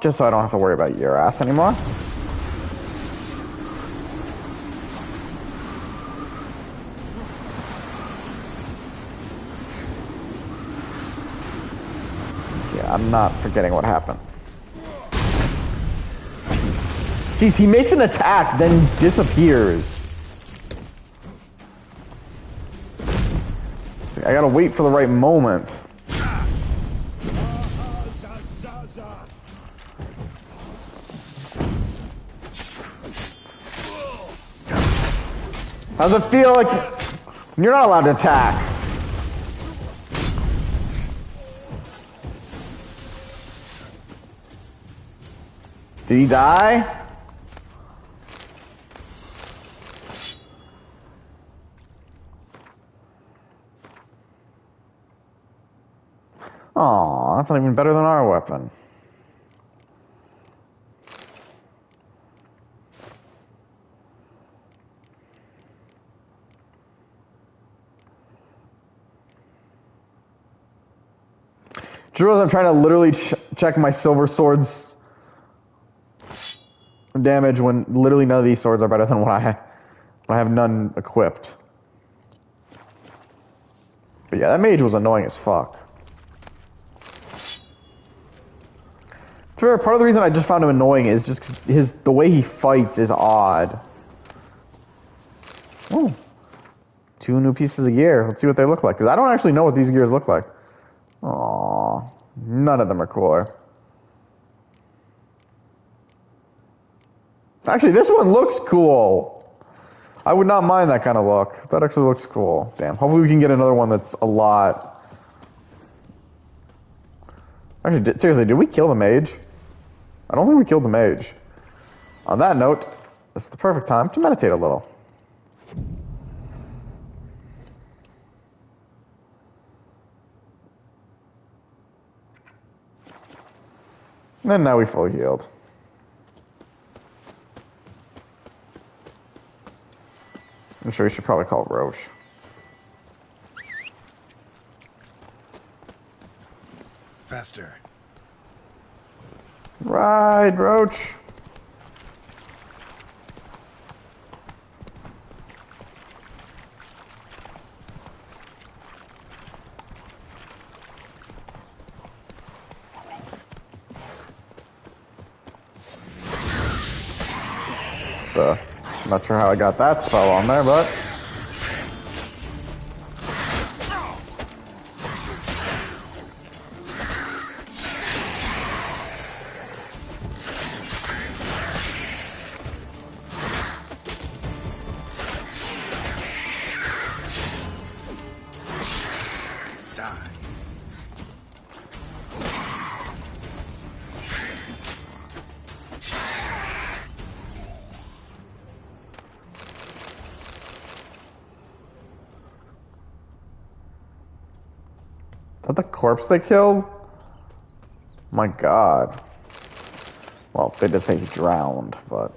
Just so I don't have to worry about your ass anymore. I'm not forgetting what happened. Jeez, he makes an attack, then disappears. I gotta wait for the right moment. How's it feel like you're not allowed to attack? Did he die? Aw, that's not even better than our weapon. Drew, I'm trying to literally check my silver sword's damage when literally none of these swords are better than what I have. I have none equipped. But yeah, that mage was annoying as fuck. Part of the reason I just found him annoying is just 'cause the way he fights is odd. Oh, 2 new pieces of gear. Let's see what they look like, because I don't actually know what these gears look like. Aww, none of them are cooler. Actually, this one looks cool. I would not mind that kind of look. That actually looks cool. Damn, hopefully we can get another one that's a lot. Actually, seriously, did we kill the mage? I don't think we killed the mage. On that note, this is the perfect time to meditate a little. And now we fully healed. I'm sure we should probably call Roche. Faster. Right, Roach. I'm not sure how I got that spell on there, but... Is that the corpse they killed? My god. Well, they did say he drowned, but...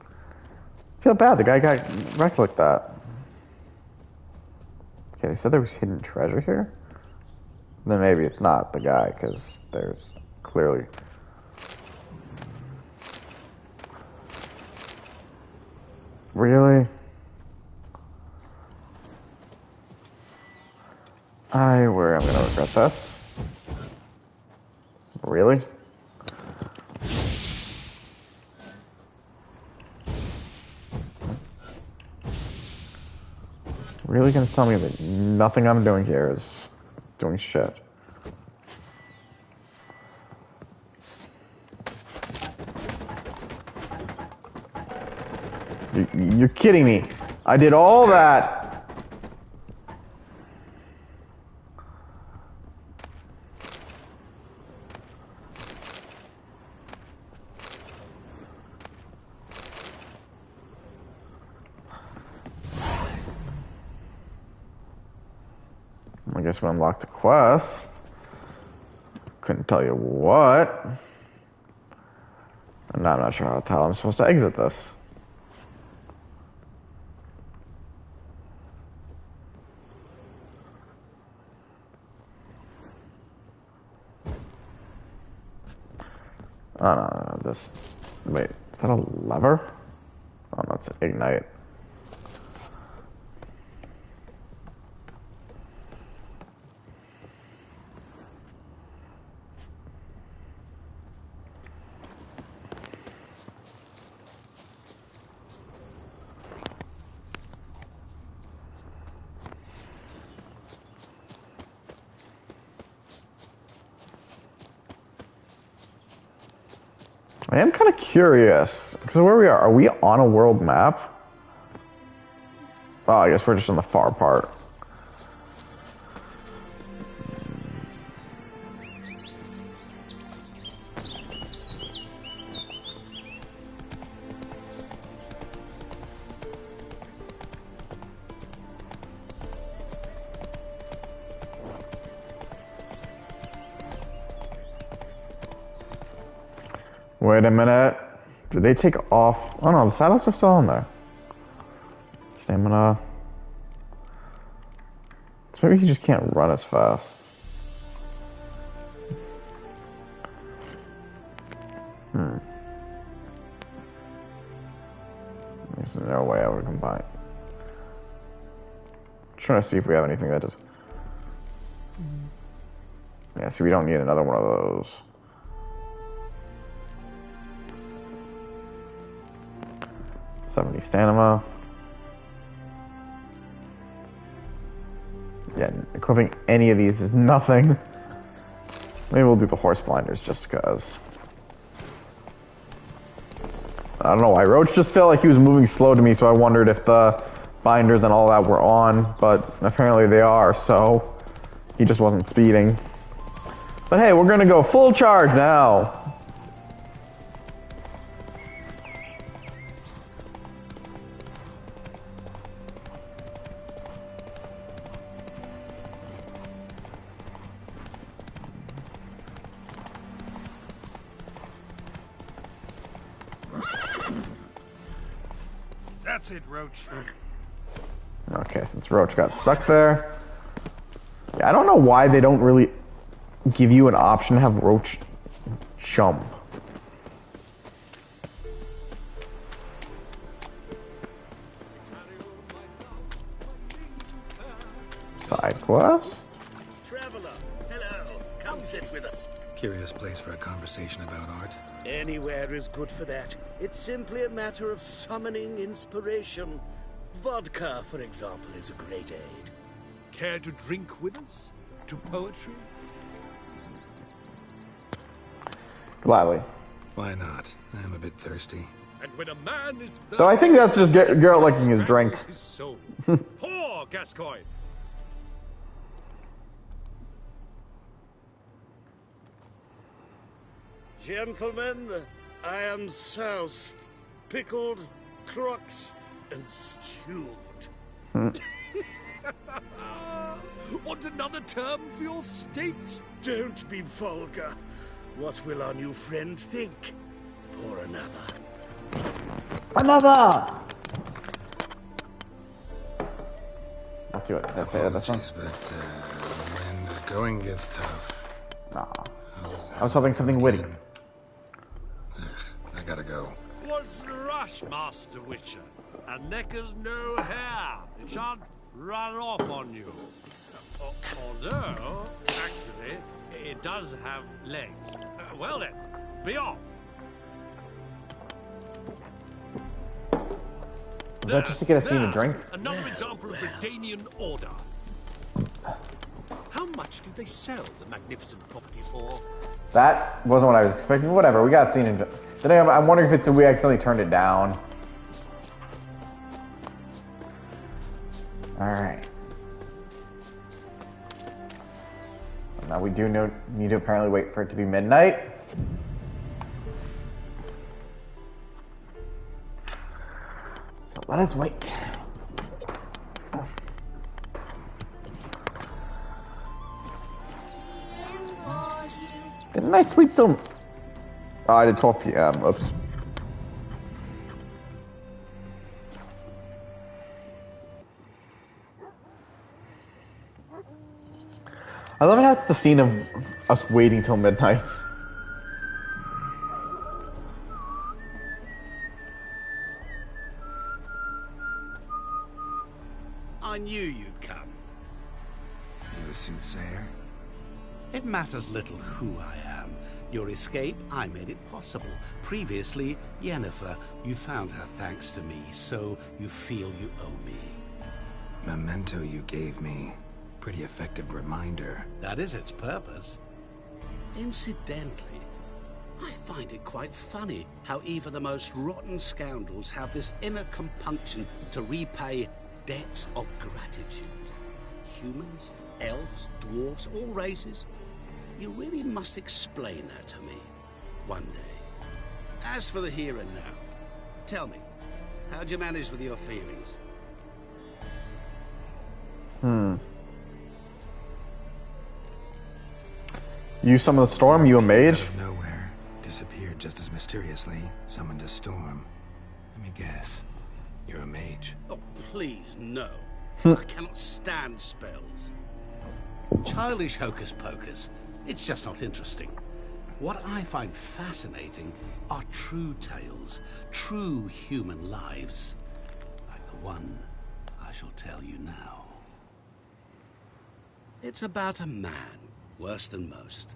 I feel bad, the guy got wrecked like that. Okay, they said there was hidden treasure here? Then maybe it's not the guy, because there's clearly... Really? I worry I'm gonna regret this. Really? Really gonna tell me that nothing I'm doing here is doing shit? You're kidding me. I did all that. I guess we unlocked the quest. Couldn't tell you what. And I'm not sure how I'm supposed to exit this. Oh, no, this... Wait, is that a lever? Oh, no, it's ignite. I am kind of curious, because where we are we on a world map? Oh, I guess we're just in the far part. Wait a minute. Did they take off? Oh no, the saddles are still on there. Stamina. So maybe he just can't run as fast. There's no way I would combine. Trying to see if we have anything that just. Yeah, see, we don't need another one of those. Stamina. Yeah, equipping any of these is nothing. Maybe we'll do the horse blinders just because. I don't know why. Roach just felt like he was moving slow to me, so I wondered if the binders and all that were on, but apparently they are, so he just wasn't speeding. But hey, we're gonna go full charge now. That's it, Roach. Okay, since Roach got stuck there. Yeah, I don't know why they don't really give you an option to have Roach jump. Side quest? Traveler, hello. Come sit with us. Curious place for a conversation about art. Anywhere is good for that. It's simply a matter of summoning inspiration. Vodka, for example, is a great aid. Care to drink with us? To poetry? Gladly. Why not? I'm a bit thirsty. And when a man is thirsty, So I think that's just Geralt liking his drink. his soul. Pour, Gascoigne! Gentlemen, I am soused, pickled, crocked, and stewed. Want another term for your state? Don't be vulgar. What will our new friend think? Pour another. Another! Let's see what they say to this one. But when the going gets tough. Nah. I was hoping something witty. I gotta go. What's the rush, Master Witcher? A neck has no hair. It shan't run off on you. Although, actually, it does have legs. Well then, be off. Is that just to get a scene to drink? Another example of Redanian order. How much did they sell the magnificent property for? That wasn't what I was expecting. Whatever, we got scene in. Today I'm wondering if it's we accidentally turned it down. Alright. Now we do need to apparently wait for it to be midnight. So let us wait. Didn't I sleep till... Oh, I did 12 p.m. Oops. I love how it's the scene of us waiting till midnight. I knew you'd come. You a soothsayer? It matters little who I am. Your escape, I made it possible. Previously, Yennefer, you found her thanks to me, so you feel you owe me. Memento you gave me. Pretty effective reminder. That is its purpose. Incidentally, I find it quite funny how even the most rotten scoundrels have this inner compunction to repay debts of gratitude. Humans, elves, dwarves, all races. You really must explain that to me one day. As for the here and now, tell me, how'd you manage with your feelings? You summon the storm, you a mage? Out of nowhere, disappeared just as mysteriously, summoned a storm. Let me guess, you're a mage. Oh, please, no. I cannot stand spells. Childish hocus pocus. It's just not interesting. What I find fascinating are true tales, true human lives, like the one I shall tell you now. It's about a man, worse than most.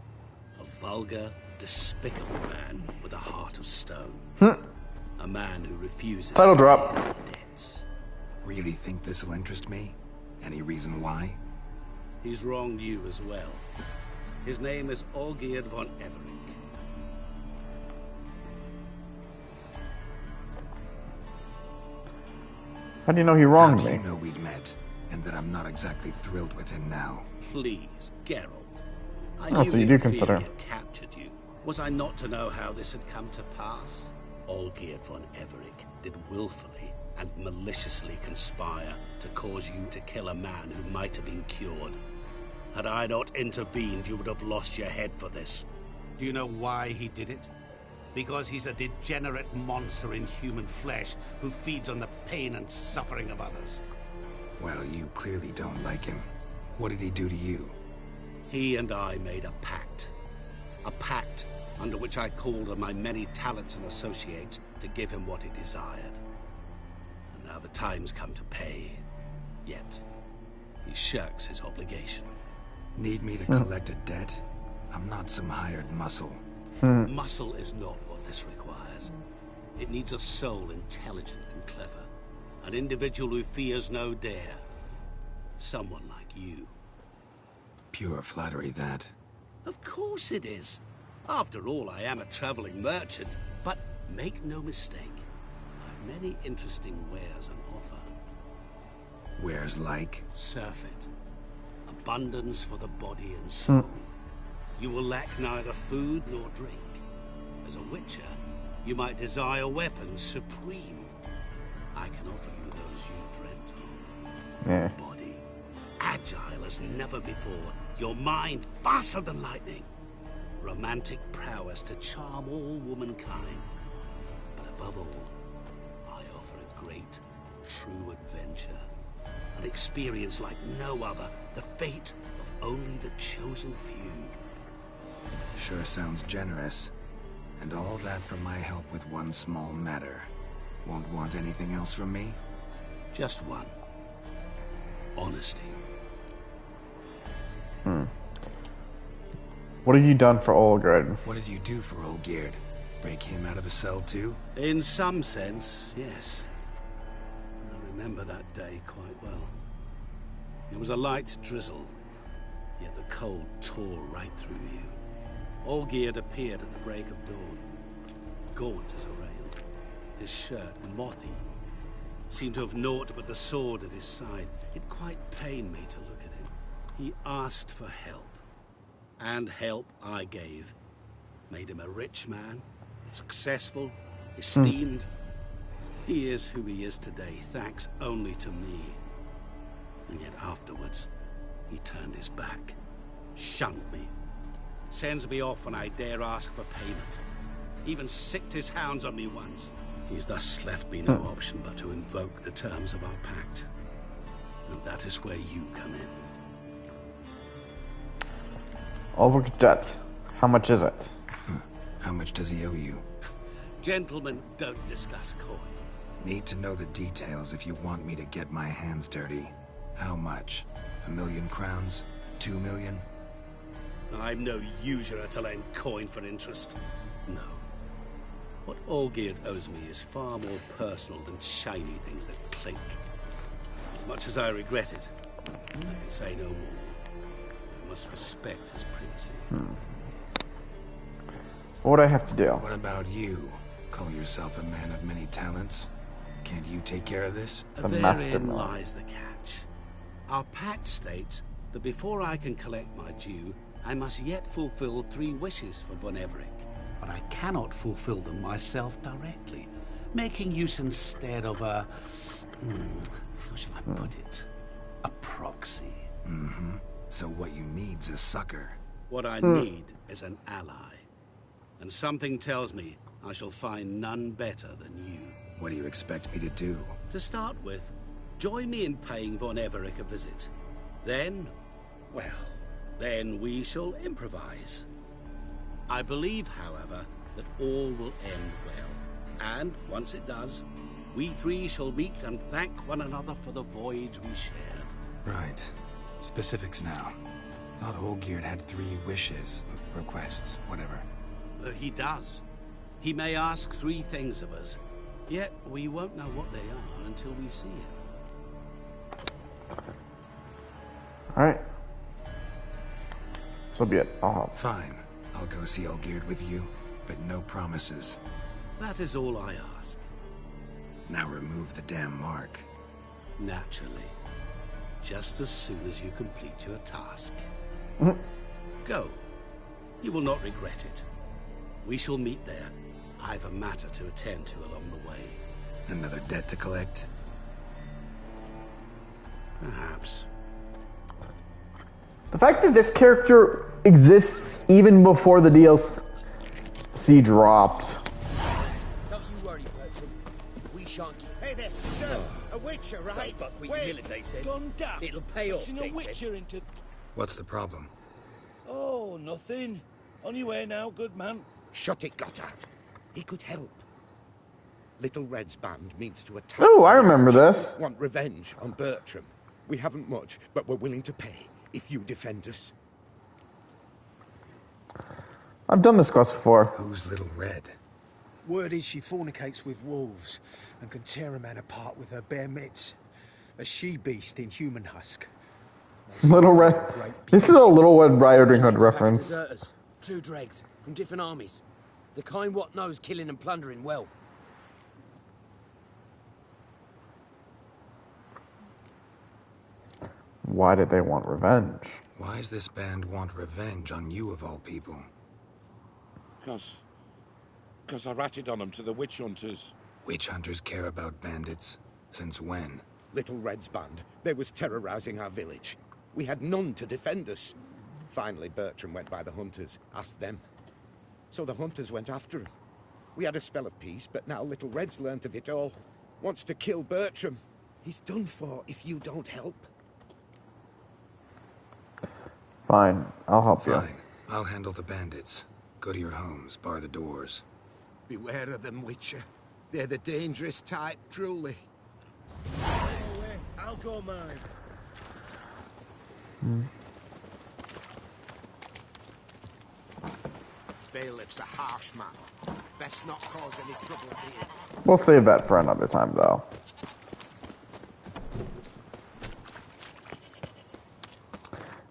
A vulgar, despicable man with a heart of stone. A man who refuses Title to drop. pay his debts. Really think this'll interest me? Any reason why? He's wronged you as well. His name is Olgierd von Everink. How do you know he wronged How do me? you know we'd met, and that I'm not exactly thrilled with him now? Please, Geralt. I Oh, knew so you the do consider- Ophelia captured you. Was I not to know how this had come to pass? Olgierd von Everink did willfully and maliciously conspire to cause you to kill a man who might have been cured. Had I not intervened, you would have lost your head for this. Do you know why he did it? Because he's a degenerate monster in human flesh who feeds on the pain and suffering of others. Well, you clearly don't like him. What did he do to you? He and I made a pact. A pact under which I called on my many talents and associates to give him what he desired. And now the time's come to pay. Yet, he shirks his obligation. Need me to collect a debt? I'm not some hired muscle. Muscle is not what this requires. It needs a soul intelligent and clever. An individual who fears no dare. Someone like you. Pure flattery, that. Of course it is. After all, I am a traveling merchant. But make no mistake, I've many interesting wares on offer. Wares like? Surfeit. Abundance for the body and soul. You will lack neither food nor drink. As a witcher, you might desire weapons supreme. I can offer you those you dreamt of. Yeah. Body, agile as never before. Your mind faster than lightning. Romantic prowess to charm all womankind. But above all, I offer a great, true adventure. An experience like no other. The fate of only the chosen few. Sure sounds generous. And all that for my help with one small matter. Won't want anything else from me? Just one. Honesty. What have you done for Olgierd? What did you do for Olgierd? Break him out of a cell too? In some sense, yes. I remember that day quite well. It was a light drizzle, yet the cold tore right through you. Olgierd appeared at the break of dawn, gaunt as a rail, his shirt mothy, seemed to have naught but the sword at his side. It quite pained me to look at him. He asked for help, and help I gave. Made him a rich man, successful, esteemed. He is who he is today, thanks only to me. And yet afterwards, he turned his back, shunned me, sends me off when I dare ask for payment. Even sicked his hounds on me once. He's thus left me no option but to invoke the terms of our pact. And that is where you come in. Olgierd's debt. How much is it? How much does he owe you? Gentlemen don't discuss coin. Need to know the details if you want me to get my hands dirty. How much? 1,000,000 crowns? 2 million? I'm no usurer to lend coin for interest. No. What Olgierd owes me is far more personal than shiny things that clink. As much as I regret it, I can say no more. I must respect his privacy. What would I have to do? What about you? Call yourself a man of many talents? Can't you take care of this? Therein lies the catch. Our pact states that before I can collect my due, I must yet fulfill 3 wishes for Von Everec. But I cannot fulfill them myself directly, making use instead of a... how shall I put it? A proxy. Mm-hmm. So what you need's a sucker. What I need is an ally. And something tells me I shall find none better than you. What do you expect me to do? To start with, join me in paying Von Everec a visit. Then, well, then we shall improvise. I believe, however, that all will end well. And once it does, we 3 shall meet and thank one another for the voyage we shared. Right. Specifics now. Thought Olgierd had 3 wishes, requests, whatever. He does. He may ask 3 things of us, yet we won't know what they are until we see him. Alright. So be it. I'll help. Fine. I'll go see Olgierd with you, but no promises. That is all I ask. Now remove the damn mark. Naturally. Just as soon as you complete your task. Go. You will not regret it. We shall meet there. I've a matter to attend to along the way. Another debt to collect? Perhaps. The fact that this character exists even before the DLC dropped. Don't you worry, Bertram. We shan't get... Hey there, sir! A witcher, right? So fuck with humility, they said. Gone daft. It'll pay off, Putting they a witcher said. into... What's the problem? Oh, nothing. On your way now, good man. Shut it, Gotthard. He could help. Little Red's band means to attack... Oh, I remember this. Want revenge on Bertram. We haven't much, but we're willing to pay if you defend us. I've done this quest before. Who's Little Red? Word is she fornicates with wolves and can tear a man apart with her bare mitts. A she-beast in human husk. Little Red. This is a Little Red Riding Hood reference. Deserters, true dregs, from different armies. The kind what knows killing and plundering well. Why did they want revenge? Why does this band want revenge on you of all people? Because I ratted on them to the witch hunters. Witch hunters care about bandits? Since when? Little Red's band. They was terrorizing our village. We had none to defend us. Finally, Bertram went by the hunters, asked them. So the hunters went after him. We had a spell of peace, but now Little Red's learnt of it all. Wants to kill Bertram. He's done for if you don't help. Fine, I'll help you. Fine, I'll handle the bandits. Go to your homes, bar the doors. Beware of them, Witcher. They're the dangerous type, truly. I'll go mine. Bailiff's a harsh man. Best not cause any trouble here. We'll save that for another time, though.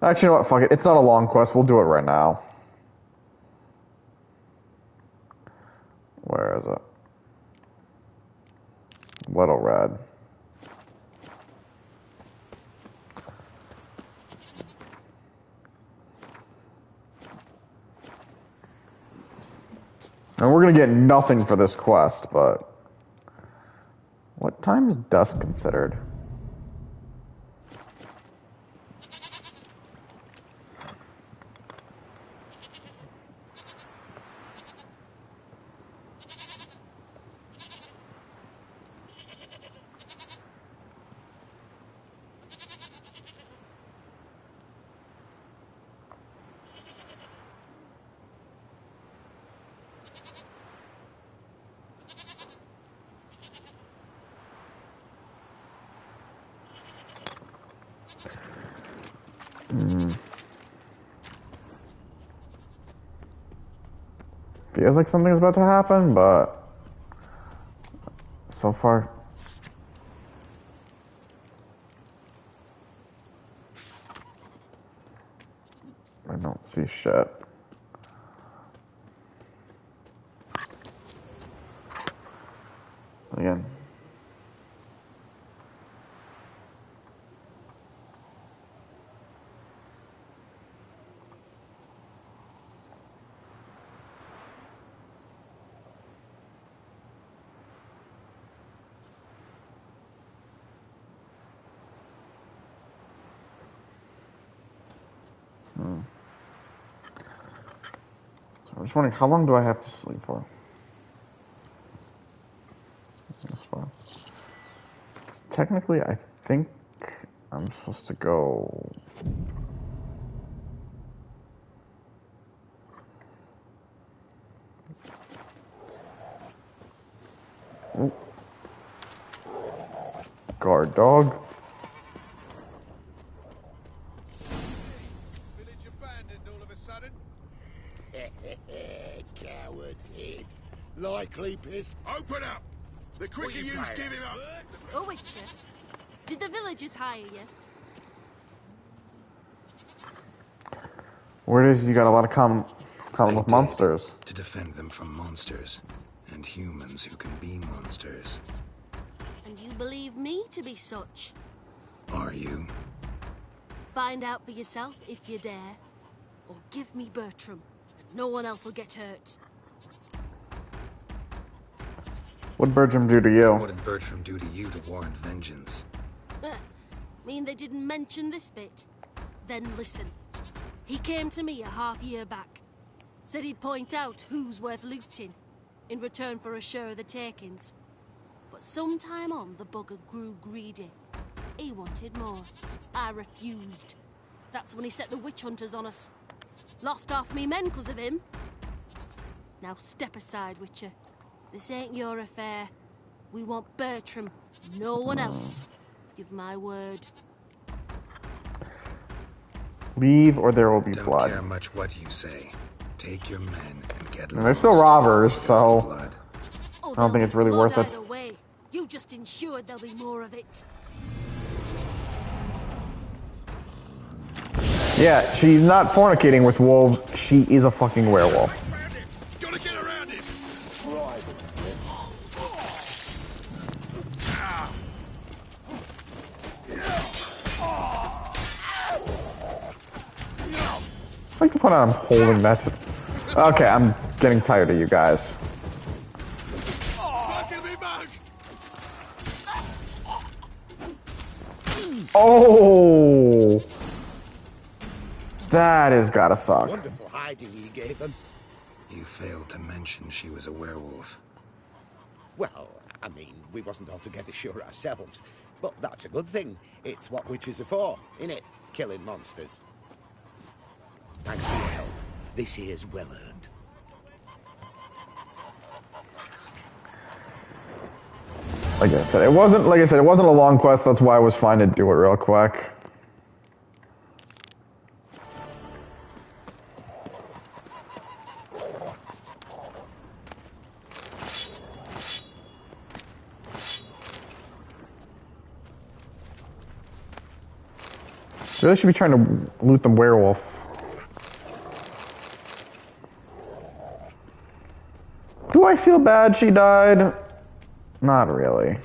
Actually, you know what? Fuck it. It's not a long quest. We'll do it right now. Where is it? Little Red. And we're gonna get nothing for this quest, but... What time is dusk considered? Feels like something's about to happen, but so far I don't see shit. Again. So I'm just wondering, how long do I have to sleep for? That's fine. Technically, I think I'm supposed to go. Oh. Guard dog. Village abandoned all of a sudden. Coward's head. Likely piss. Open up! The quicker you give him up. Oh, Witcher, did the villagers hire you? Where it is, you got a lot of common with monsters. To defend them from monsters. And humans who can be monsters. And you believe me to be such? Are you? Find out for yourself if you dare. Or give me Bertram. No one else will get hurt. What'd Bertram do to you? What did Bertram do to you to warrant vengeance? Mean they didn't mention this bit? Then listen. He came to me a half-year back. Said he'd point out who's worth looting, in return for a share of the takings. But sometime on, the bugger grew greedy. He wanted more. I refused. That's when he set the witch hunters on us. Lost half me men 'cause of him. Now step aside, Witcher. This ain't your affair. We want Bertram, no one else. Give my word. Leave or there will be blood. Don't care much what you say. Take your men and get And they're still robbers, so blood. Oh, I don't think it's really worth it. either way. You just ensured there'll be more of it. Yeah, she's not fornicating with wolves. She is a fucking werewolf. Gotta get around him. Try. I like the point I'm holding that. Okay, I'm getting tired of you guys. Oh, that has gotta suck. Wonderful hiding you gave them. You failed to mention she was a werewolf. Well, I mean, we wasn't altogether sure ourselves. But that's a good thing. It's what witches are for, innit? Killing monsters. Thanks for your help. This here's well earned. Like I said, it wasn't a long quest. That's why I was fine to do it real quick. Really should be trying to loot the werewolf. Do I feel bad she died? Not really.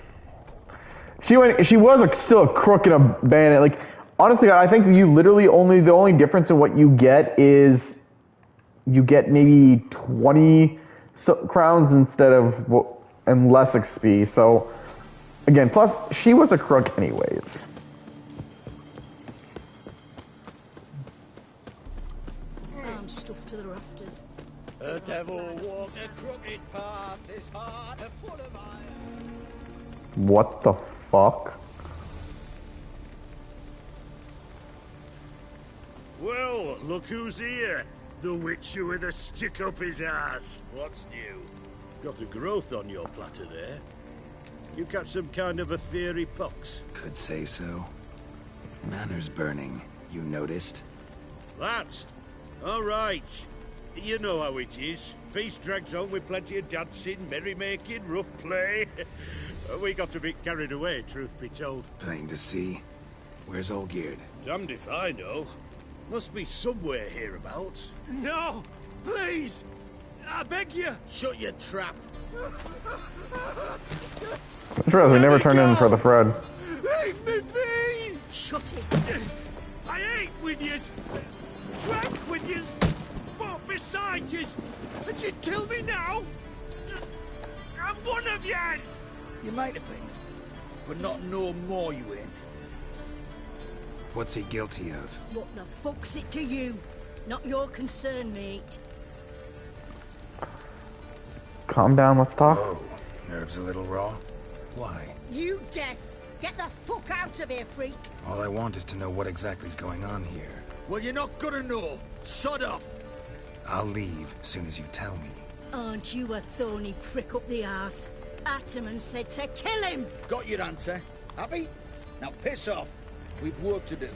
She was still a crook and a bandit. Like, honestly, I think the only difference in what you get is you get maybe 20 crowns instead of and less XP. So again, plus she was a crook anyways. I'm stuffed to the rafters. A devil walk a crooked path is hard a foot of iron. What the fuck? Well, look who's here. The Witcher with a stick up his ass. What's new? Got a growth on your platter there. You catch some kind of a fiery pox? Could say so. Manor's burning. You noticed? That? All right. You know how it is. Feast drags on with plenty of dancing, merrymaking, rough play. We got a bit carried away, truth be told. Plain to see. Where's Olgierd? Damned if I know. Must be somewhere hereabouts. No! Please! I beg you! Shut your trap. I'm sure we never turned in for the Fred. Leave me be! Shut it. I ate with yous, drank with yous, fought beside yous, and you kill me now? I'm one of yous! You might have been, but not no more you ain't. What's he guilty of? What the fuck's it to you? Not your concern, mate. Calm down, let's talk. Whoa, nerves a little raw? Why? You deaf! Get the fuck out of here, freak! All I want is to know what exactly is going on here. Well, you're not gonna know. Sod off. I'll leave as soon as you tell me. Aren't you a thorny prick up the arse? Ataman said to kill him! Got your answer. Happy? Now piss off. We've work to do.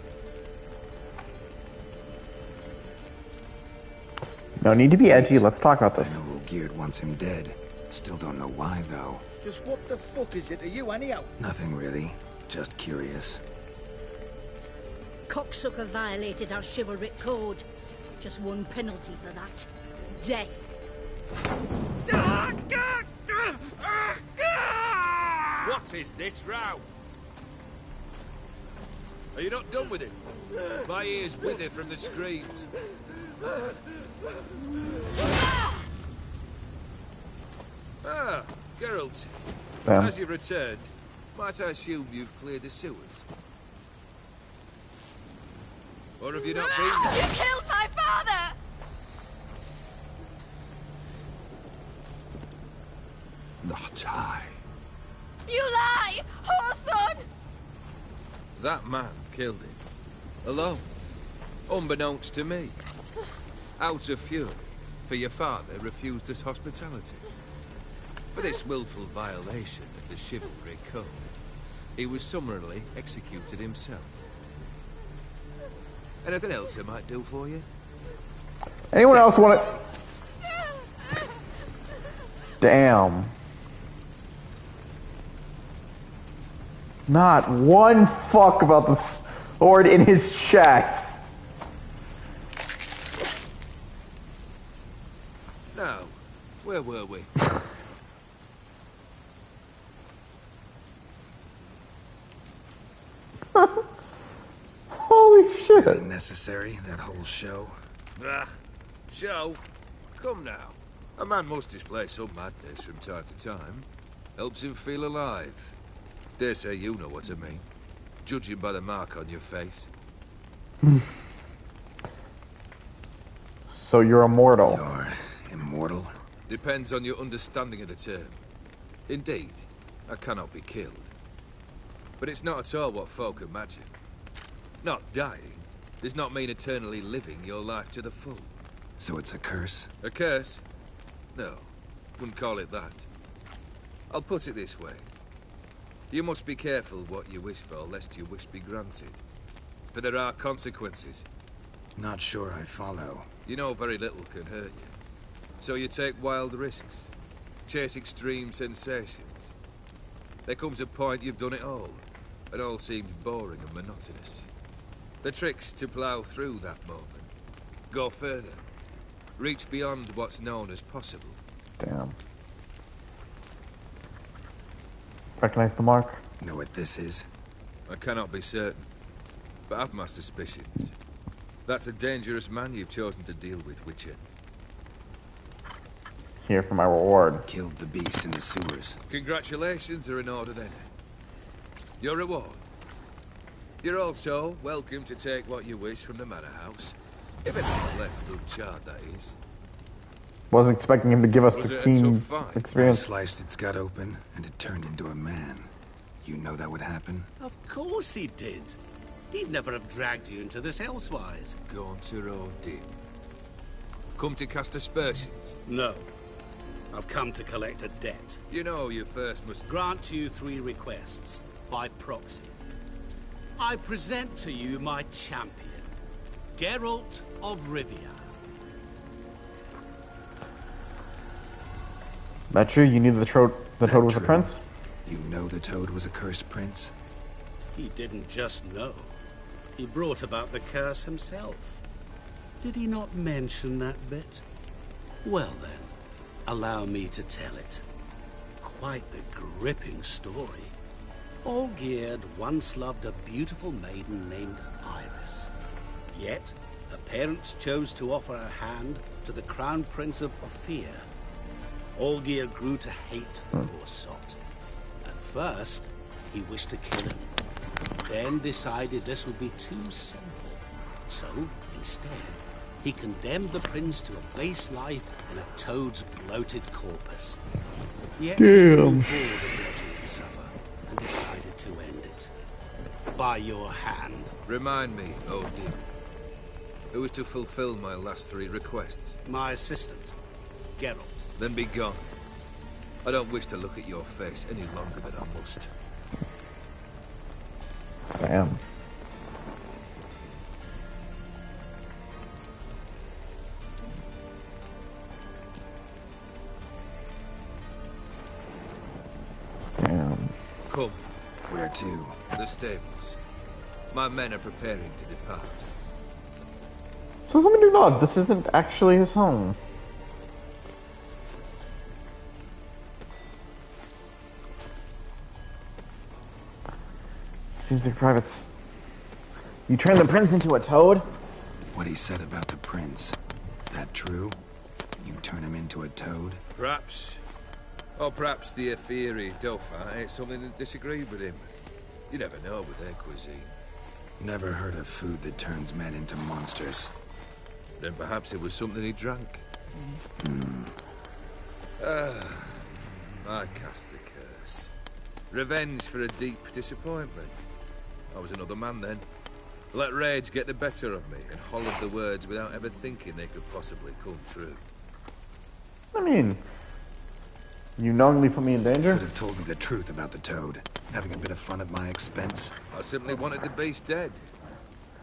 No need to be edgy, let's talk about I this. know Ulgeird wants him dead. Still don't know why, though. Just what the fuck is it to you, anyhow? Nothing really. Just curious. Cocksucker violated our chivalric code. Just one penalty for that. Death. What is this row? Are you not done with it? My ears wither from the screams. Ah, Geralt. Damn. As you've returned, might I assume you've cleared the sewers? Or have you not been there? You killed my father! Not I. You lie! Whoreson! That man killed him. Alone. Unbeknownst to me. Out of fury, for your father refused us hospitality. For this willful violation of the chivalry code, he was summarily executed himself. Anything else I might do for you? Anyone else want to... Damn. Not one fuck about the sword in his chest. Now, where were we? Holy shit. Really necessary, that whole show? Ah, show? Come now. A man must display some madness from time to time. Helps him feel alive. Dare say you know what I mean. Judging by the mark on your face. So you're immortal. You're immortal? Depends on your understanding of the term. Indeed, I cannot be killed. But it's not at all what folk imagine. Not dying does not mean eternally living your life to the full. So it's a curse? A curse? No, wouldn't call it that. I'll put it this way. You must be careful what you wish for, lest your wish be granted. For there are consequences. Not sure I follow. You know very little can hurt you. So you take wild risks. Chase extreme sensations. There comes a point you've done it all, and all seems boring and monotonous. The trick's to plough through that moment. Go further. Reach beyond what's known as possible. Damn. Recognize the mark? Know what this is? I cannot be certain, but I've my suspicions. That's a dangerous man you've chosen to deal with, Witcher. Here for my reward. Killed the beast in the sewers. Congratulations are in order then. Your reward. You're also welcome to take what you wish from the manor house. If anything's left uncharred, that is. Wasn't expecting him to give us Was it a 16 tough fight? I experience. sliced its gut open, and it turned into a man. You know that would happen? Of course he did. He'd never have dragged you into this elsewise. Gaunter O'Dim. Come to cast aspersions? No. I've come to collect a debt. You know you first must grant you 3 requests, by proxy. I present to you my champion, Geralt of Rivia. That true? You knew the toad was a prince? You know the toad was a cursed prince? He didn't just know. He brought about the curse himself. Did he not mention that bit? Well then, allow me to tell it. quite the gripping story. Olgierd once loved a beautiful maiden named Iris. Yet, her parents chose to offer her hand to the Crown Prince of Ophir. Olgierd grew to hate the poor sot. At first, he wished to kill him, then decided this would be too simple. So, instead, he condemned the prince to a base life in a toad's bloated corpus. Yet he grew bored of watching him suffer and decided to end it. By your hand. Remind me, Odin, who is to fulfill my last 3 requests? My assistant, Geralt. Then be gone. I don't wish to look at your face any longer than I must. Damn. Damn. Come. Where to? The stables. My men are preparing to depart. So let me do log. This isn't actually his home. Seems like privates. You turned the prince into a toad? What he said about the prince. That true? You turn him into a toad? Perhaps. Or perhaps the Ephiri Dauphin ate something that disagreed with him. You never know with their cuisine. Never heard of food that turns men into monsters. Then perhaps it was something he drank. I cast the curse. Revenge for a deep disappointment. I was another man then. Let rage get the better of me and hollowed the words without ever thinking they could possibly come true. I mean, you knowingly put me in danger? Could have told me the truth about the toad. Having a bit of fun at my expense. I simply wanted the beast dead.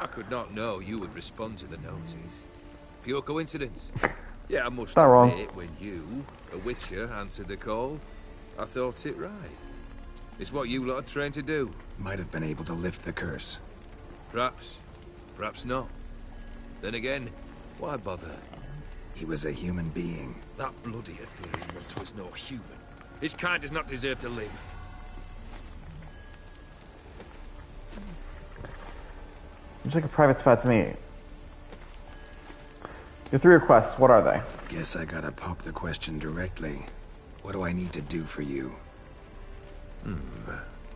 I could not know you would respond to the notice. Pure coincidence. Yeah, I must admit, when you, a witcher, answered the call, I thought it right. It's what you lot are trained to do. Might have been able to lift the curse. Perhaps. Perhaps not. Then again, why bother? He was a human being. That bloody Ethereum was no human. His kind does not deserve to live. Seems like a private spot to me. Your 3 requests, what are they? Guess I gotta pop the question directly. What do I need to do for you?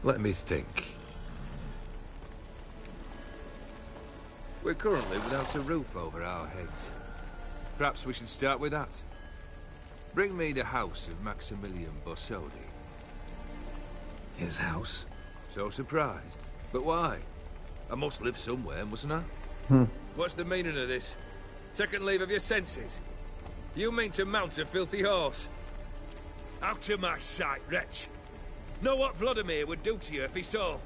Let me think. We're currently without a roof over our heads. Perhaps we should start with that. Bring me the house of Maximilian Borsodi. His house? So surprised. But why? I must live somewhere, mustn't I? What's the meaning of this? Second leave of your senses? You mean to mount a filthy horse? Out of my sight, wretch! Know what Vladimir would do to you if he saw?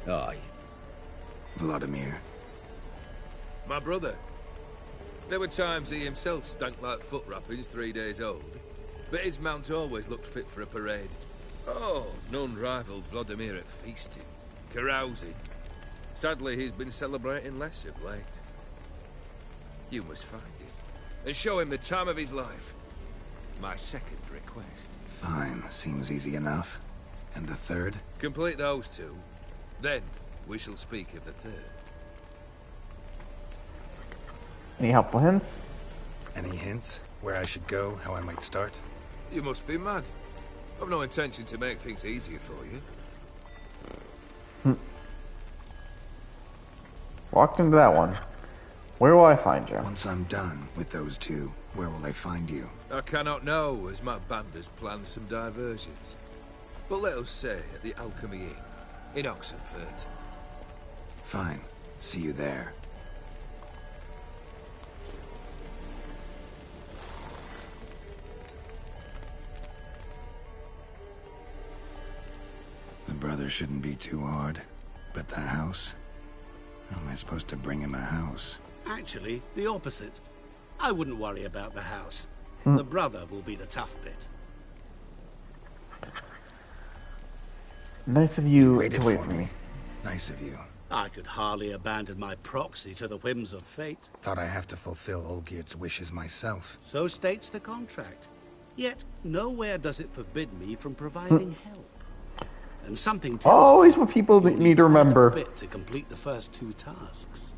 Aye. Vladimir. My brother. There were times he himself stank like foot wrappings 3 days old, but his mount always looked fit for a parade. Oh, none rivaled Vladimir at feasting, carousing. Sadly, he's been celebrating less of late. You must find him, and show him the time of his life. My second request. Fine, seems easy enough. And the third? Complete those 2, then we shall speak of the third. Any helpful hints? Any hints? Where I should go, how I might start? You must be mad. I've no intention to make things easier for you. Walked into that one. Where will I find you? Once I'm done with those 2, where will I find you? I cannot know, as my band has planned some diversions. But let us say at the Alchemy Inn, in Oxenfurt. Fine. See you there. The brother shouldn't be too hard. But the house? How am I supposed to bring him a house? Actually, the opposite. I wouldn't worry about the house. The brother will be the tough bit. Nice of you waited to wait for me. Nice of you. I could hardly abandon my proxy to the whims of fate. Thought I have to fulfill Olgierd's wishes myself. So states the contract. Yet nowhere does it forbid me from providing help. And something tells Always me what people you'll need to quite a remember. bit to complete the first 2 tasks.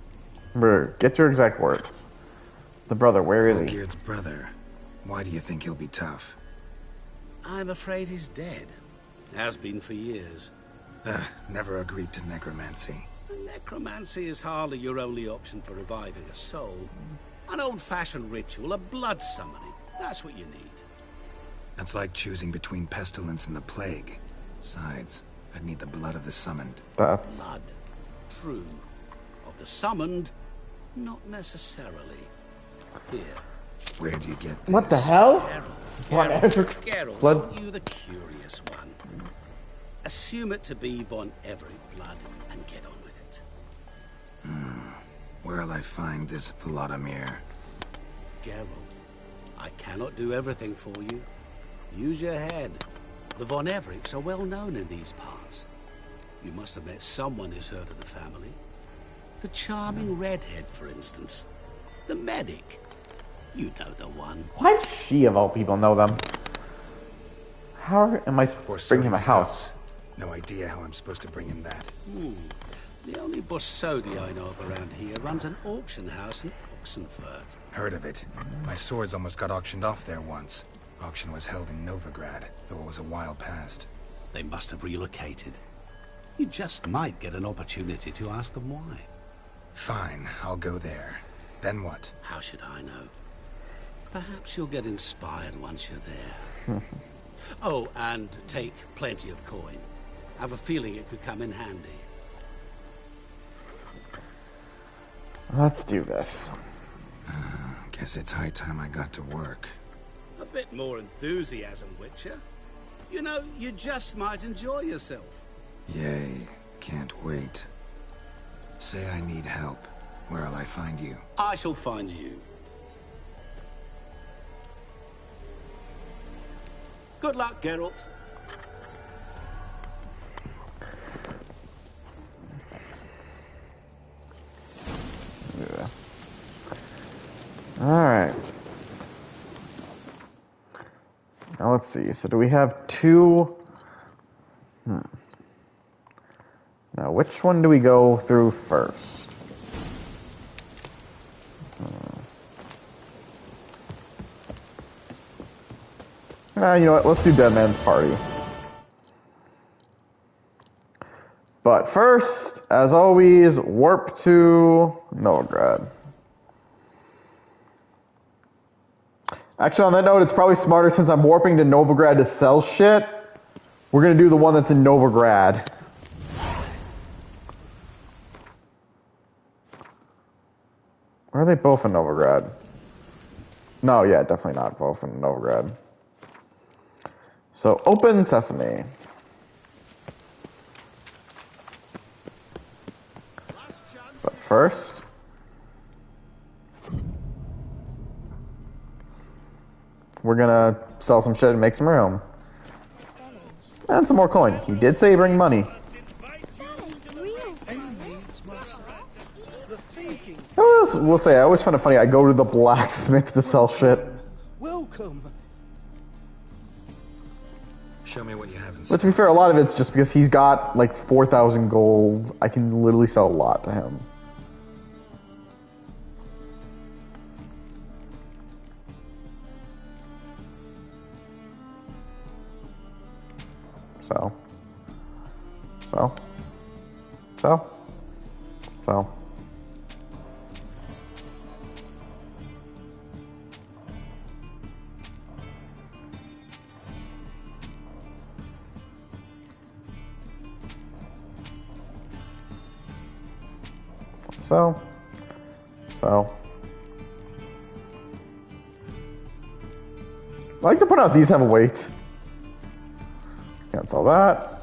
Remember, get your exact words. The brother, where is he? Olgierd's brother. Why do you think he'll be tough? I'm afraid he's dead. Has been for years. Never agreed to necromancy. Necromancy is hardly your only option for reviving a soul. An old-fashioned ritual, a blood summoning. That's what you need. That's like choosing between pestilence and the plague. Besides, I'd need the blood of the summoned. Blood. True. Of the summoned, not necessarily. Here. Where do you get this? What the hell? Geralt, Blood. aren't you the curious one? Assume it to be Von Everett blood and get on with it. Where'll I find this Vladimir? Geralt, I cannot do everything for you. Use your head. The Von Evericks are well known in these parts. You must have met someone who's heard of the family. The charming redhead, for instance. The medic. You know the one. Why does she, of all people, know them? How am I supposed to bring him a house? No idea how I'm supposed to bring him that. The only Borsodi I know of around here runs an auction house in Oxenfurt. Heard of it. My swords almost got auctioned off there once. Auction was held in Novigrad, though it was a while past. They must have relocated. You just might get an opportunity to ask them why. Fine, I'll go there. Then what? How should I know? Perhaps you'll get inspired once you're there. Oh, and take plenty of coin. Have a feeling it could come in handy. Let's do this. Guess it's high time I got to work. A bit more enthusiasm, Witcher. You know, you just might enjoy yourself. Yay, can't wait. Say I need help. Where'll I find you? I shall find you. Good luck, Geralt. Yeah. Alright. Now let's see. So do we have 2? Now which one do we go through first? You know what? Let's do Dead Man's Party. But first, as always, warp to Novigrad. Actually, on that note, it's probably smarter since I'm warping to Novigrad to sell shit. We're going to do the one that's in Novigrad. Or are they both in Novigrad? No, yeah, definitely not both in Novigrad. So, open sesame. But first, we're gonna sell some shit and make some room. And some more coin. He did say bring money. We'll say, I always find it funny, I go to the blacksmith to sell shit. Welcome. Show me what you have in But to be fair, a lot of it's just because he's got like 4,000 gold. I can literally sell a lot to him. So. I like to point out these have a weight. Can't sell that.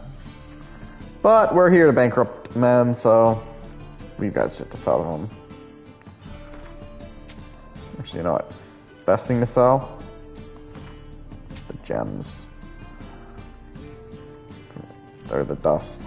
But we're here to bankrupt men, so we guys get to sell them. Actually, you know what? Best thing to sell? The gems. Or the dust.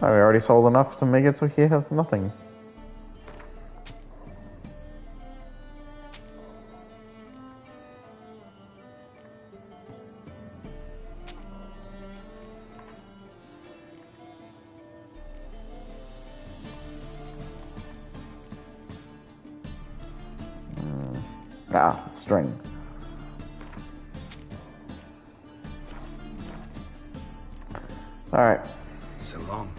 Oh, we already sold enough to make it so he has nothing. String. Alright. So long.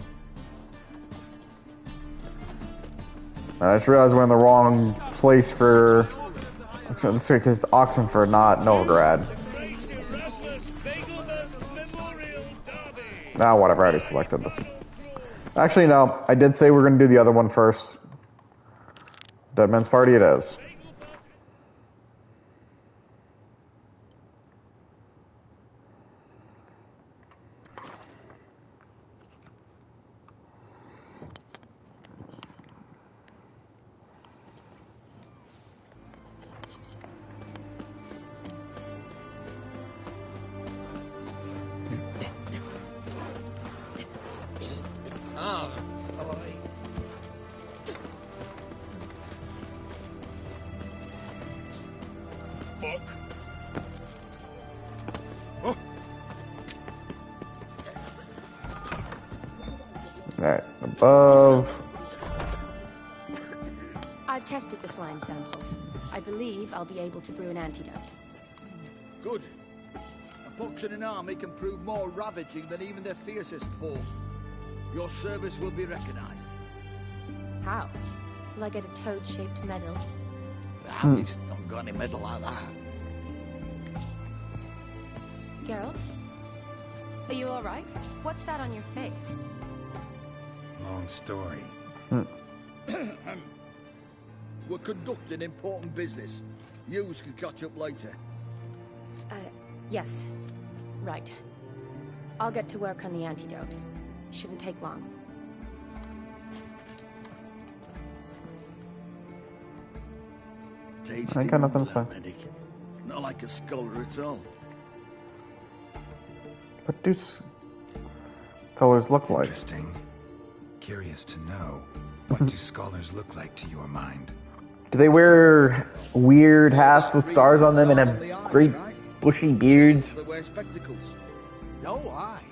I just realized we're in the wrong place for... Let's see, because it's Oxenford, not Novigrad. Nah, whatever, I already selected this. Actually, no. I did say we're going to do the other one first. Dead Man's Party it is. Alright, above. I've tested the slime samples. I believe I'll be able to brew an antidote. Good. A pox in an army can prove more ravaging than even their fiercest foe. Your service will be recognized. How? Will I get a toad-shaped medal? The army's not got any medal like that. Geralt? Are you alright? What's that on your face? Long story. We're conducting important business. Yous can catch up later. Yes. Right. I'll get to work on the antidote. Shouldn't take long. Tasty I got nothing that, to say. medic. Not like a scholar at all. What do colors look like? Interesting. Curious to know. What do scholars look like to your mind? Do they wear weird hats with stars on them and have great bushy beards? They wear spectacles. Oh, aye.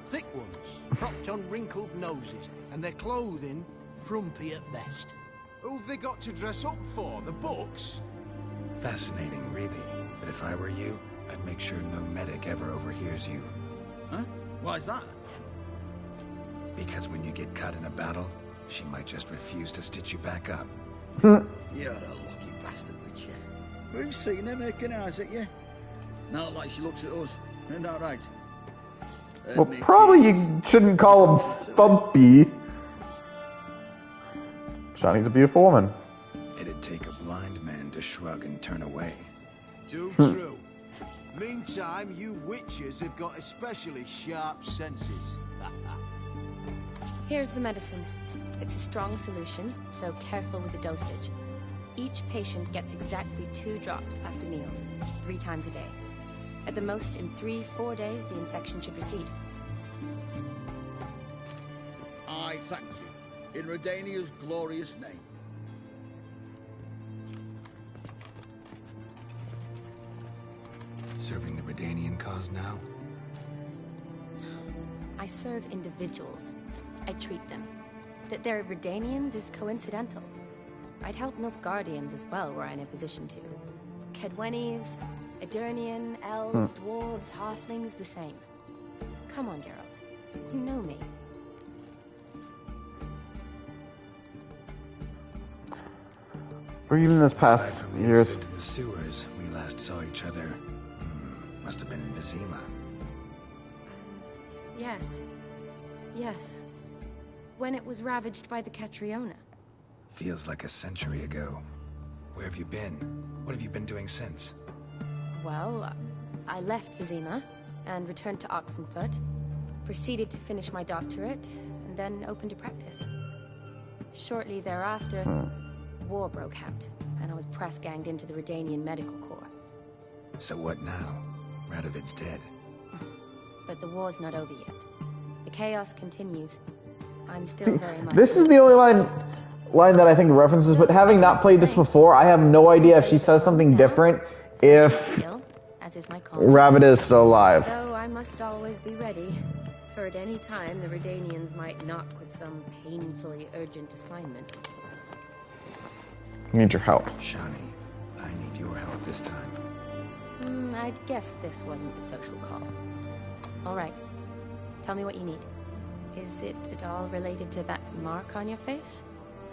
Thick ones, propped on wrinkled noses, and their clothing frumpy at best. Who've they got to dress up for? The books? Fascinating, really. But if I were you, I'd make sure no medic ever overhears you. Huh? Why's that? Because when you get caught in a battle, she might just refuse to stitch you back up. You're a lucky bastard, Witcher. We've seen her making eyes at you. Not like she looks at us. Isn't that right? Well, probably you shouldn't call him Thumpy. Shani's a beautiful woman. It'd take a blind man to shrug and turn away. Too true. Meantime, you witches have got especially sharp senses. Here's the medicine. It's a strong solution, so careful with the dosage. Each patient gets exactly 2 drops after meals, 3 times a day. At the most, in 3-4 days, the infection should recede. I thank you. In Redania's glorious name. Serving the Redanian cause now? I serve individuals. I treat them. That they're Redanians is coincidental. I'd help Nilfgaardians as well, were I in a position to. Kedwenis, Edirnian, elves, dwarves, halflings, the same. Come on, Geralt. You know me. Or even this past Aside from the years. incident in the sewers, we last saw each other. Must have been in Vizima. Yes. Yes. When it was ravaged by the Catriona. Feels like a century ago. Where have you been? What have you been doing since? Well, I left Vizima and returned to Oxenford. Proceeded to finish my doctorate and then opened a practice. Shortly thereafter, war broke out, and I was press-ganged into the Redanian Medical Corps. So what now? Radovid's dead. But the war's not over yet. The chaos continues. I'm still very much... This is the only line that I think references, but having not played this before, I have no idea if she says something different if as is my call. Rabbit is still alive. Though I must always be ready, for at any time the Redanians might knock with some painfully urgent assignment. Need your help. Shani, I need your help this time. I'd guess this wasn't a social call. All right. Tell me what you need. Is it at all related to that mark on your face?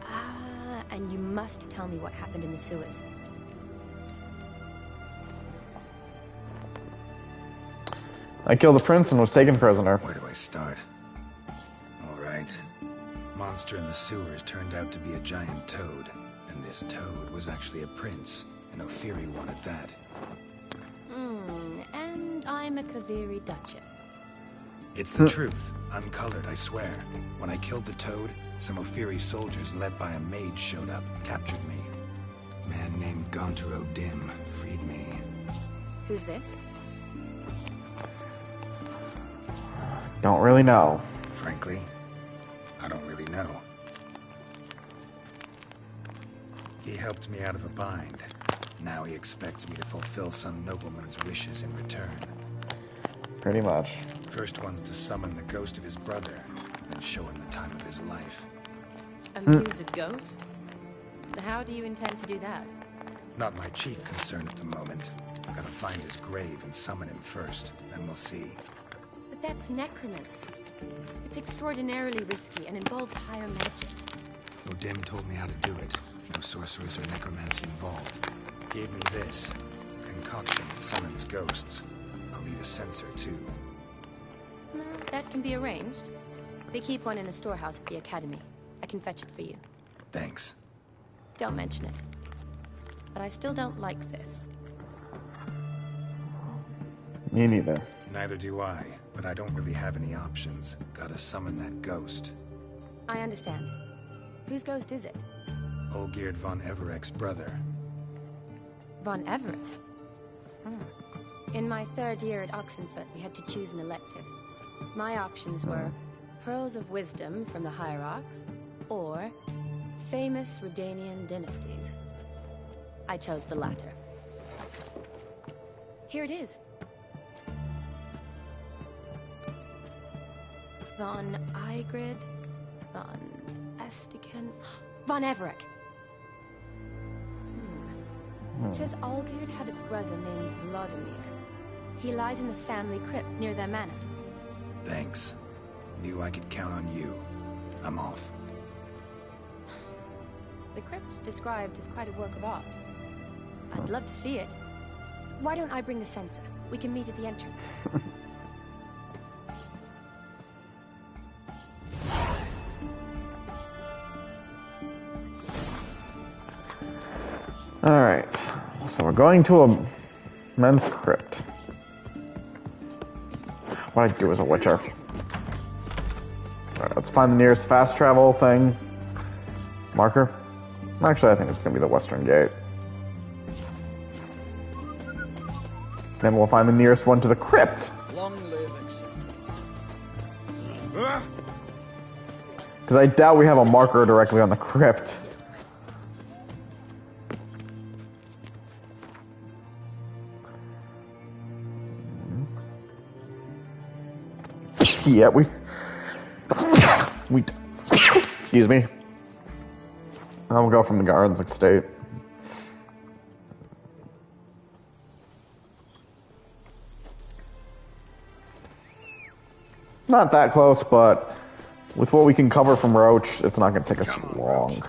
Ah, and you must tell me what happened in the sewers. I killed the prince and was taken prisoner. Where do I start? All right. Monster in the sewers turned out to be a giant toad. And this toad was actually a prince, and Ophiri wanted that. And I'm a Kaviri Duchess. It's the truth. Uncolored, I swear. When I killed the toad, some Ophiri soldiers led by a mage showed up, captured me. A man named Gonter O'Dim freed me. Who's this? Don't really know. Frankly, I don't really know. He helped me out of a bind. Now he expects me to fulfill some nobleman's wishes in return. Pretty much. First one's to summon the ghost of his brother, then show him the time of his life. Amuse a ghost? How do you intend to do that? Not my chief concern at the moment. I've got to find his grave and summon him first, then we'll see. But that's necromancy. It's extraordinarily risky and involves higher magic. O'Dim told me how to do it. No sorcerers or necromancy involved. Gave me this. Concoction that summons ghosts. I'll need a censer, too. No, that can be arranged. They keep one in a storehouse at the academy. I can fetch it for you. Thanks. Don't mention it. But I still don't like this. Me neither. Neither do I, but I don't really have any options. Gotta summon that ghost. I understand. Whose ghost is it? Olgierd von Everek's brother. Von Everett? In my third year at Oxenfurt, we had to choose an elective. My options were Pearls of Wisdom from the Hierarchs, or famous Redanian dynasties. I chose the latter. Here it is. Von Igrid, Von Estiken, Von Everek. It says Olgierd had a brother named Vladimir. He lies in the family crypt near their manor. Thanks. Knew I could count on you. I'm off. The crypt's described as quite a work of art. I'd love to see it. Why don't I bring the censer? We can meet at the entrance. Alright. So we're going to a men's crypt. What I do as a witcher. Alright, let's find the nearest fast travel thing. Marker. Actually, I think it's going to be the western gate. Then we'll find the nearest one to the crypt. Long live acceptance. Because I doubt we have a marker directly on the crypt. Yeah, we excuse me. I'll go from the Gardens Estate. Not that close, but with what we can cover from Roach, it's not going to take us long.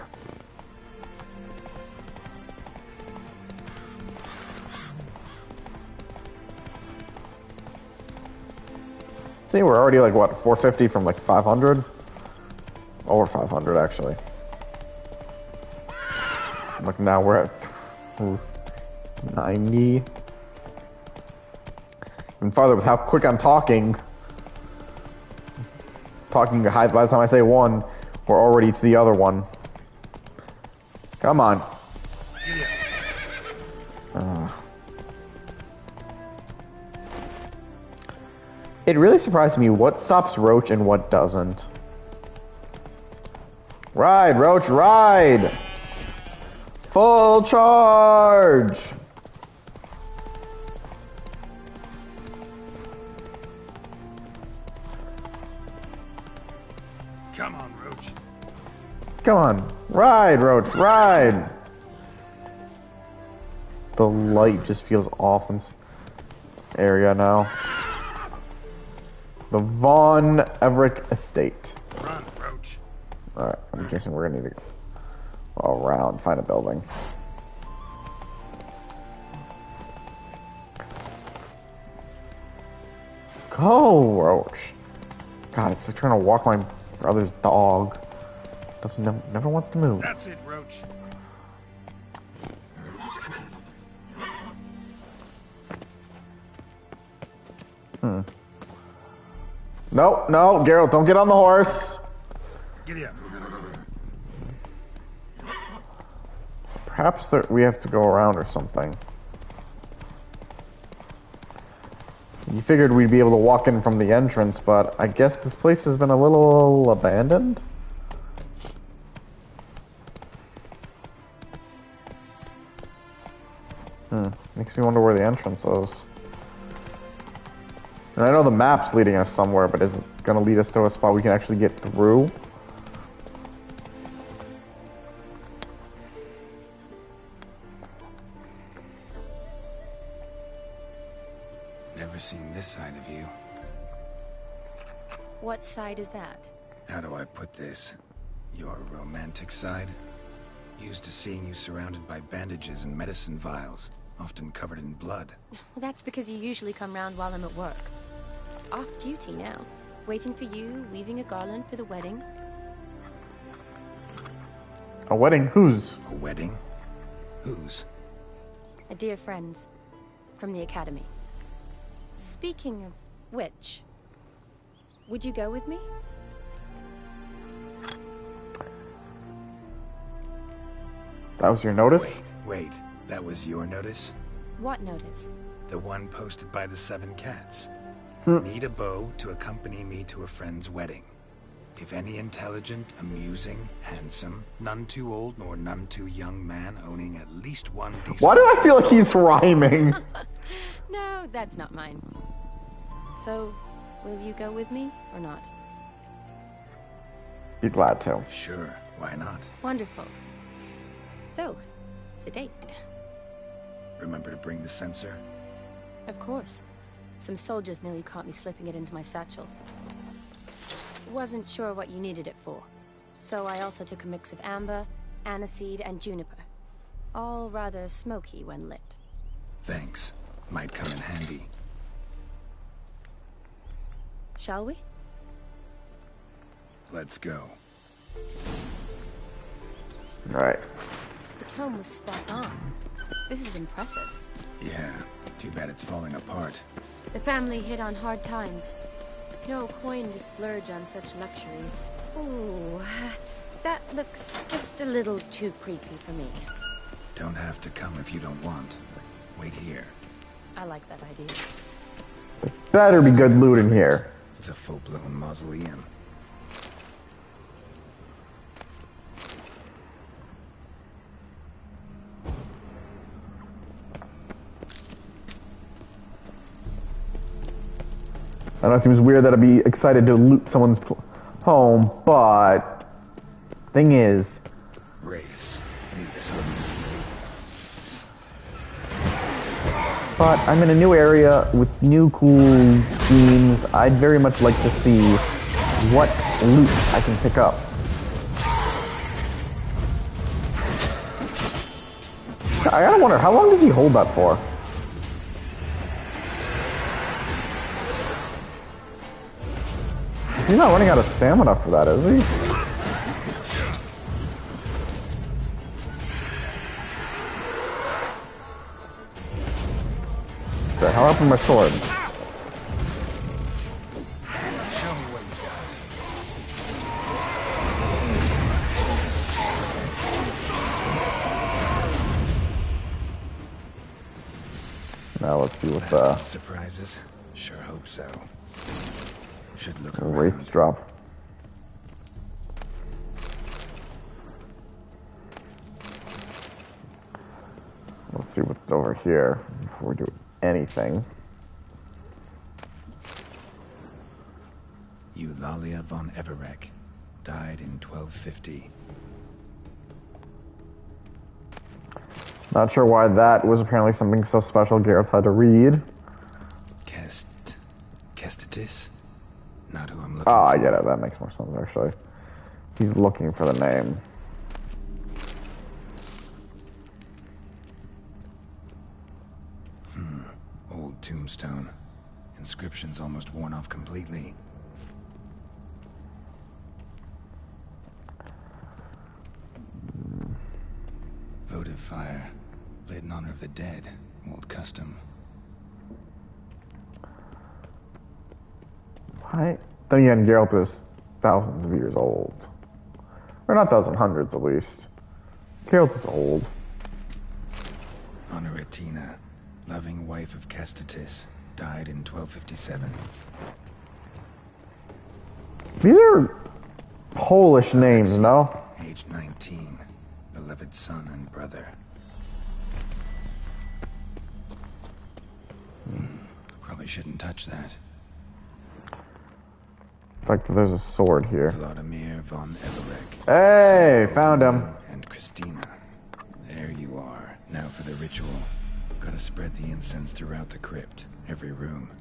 See, we're already like, what, 450 from like 500? Over 500, actually. Look, now we're at 90. And farther with how quick I'm talking. Talking high, by the time I say one, we're already to the other one. Come on. It really surprised me what stops Roach and what doesn't. Ride, Roach, ride! Full charge! Come on, Roach. Come on, ride, Roach, ride! The light just feels off in this area now. The Von Everett Estate. Run, Roach. Alright, I'm guessing we're gonna need to go around, find a building. Go, Roach. God, it's like trying to walk my brother's dog. Never wants to move. That's it, Roach. No, no, Geralt, don't get on the horse. Giddy up. So perhaps we have to go around or something. You figured we'd be able to walk in from the entrance, but I guess this place has been a little abandoned. Makes me wonder where the entrance is. And I know the map's leading us somewhere, but is it going to lead us to a spot we can actually get through? Never seen this side of you. What side is that? How do I put this? Your romantic side? Used to seeing you surrounded by bandages and medicine vials, often covered in blood. Well, that's because you usually come round while I'm at work. Off duty now. Waiting for you, weaving a garland for the wedding. A wedding? Whose? A wedding? Whose? A dear friend's. From the academy. Speaking of which, would you go with me? That was your notice? Wait, that was your notice? What notice? The one posted by the 7 cats. Hmm. Need a beau to accompany me to a friend's wedding. If any intelligent, amusing, handsome, none too old nor none too young man owning at least one decent... Why do I feel like he's rhyming? No, that's not mine. So, will you go with me or not? Be glad to. Sure, why not? Wonderful. So, it's a date. Remember to bring the censer? Of course. Some soldiers nearly caught me slipping it into my satchel. Wasn't sure what you needed it for. So I also took a mix of amber, aniseed, and juniper. All rather smoky when lit. Thanks. Might come in handy. Shall we? Let's go. Right. The tome was spot on. This is impressive. Yeah, too bad it's falling apart. The family hit on hard times. No coin to splurge on such luxuries. Ooh, that looks just a little too creepy for me. Don't have to come if you don't want. Wait here. I like that idea. Better be good loot in here. It's a full-blown mausoleum. I know it seems weird that I'd be excited to loot someone's home, but thing is, Wraiths. Knew this wouldn't be easy. but I'm in a new area with new cool themes. I'd very much like to see what loot I can pick up. I gotta wonder, how long does he hold that for? He's not running out of stamina for that, is he? Okay, how about my sword? Show me what you got. Now let's see what surprises. Sure hope so. Should look Wraiths drop. see what's over here before we do anything. Eulalia von Everec died in 1250. Not sure why that was apparently something so special Gareth had to read. Kestitis? Not who I'm looking for. Oh, I for. get it. That makes more sense, actually. He's looking for the name. Old tombstone. Inscription's almost worn off completely. Votive fire. Lit in honor of the dead. Old custom. Right? Then again, Geralt is thousands of years old. Or not thousands, hundreds at least. Geralt is old. Honoratina, loving wife of Kestitis, died in 1257. These are Polish names, no? Age 19, beloved son and brother. Probably shouldn't touch that. In fact, there's a sword here. Vladimir von Everec. Hey, found him. And Christina. There you are. Now for the ritual. Gotta spread the incense throughout the crypt. Every room.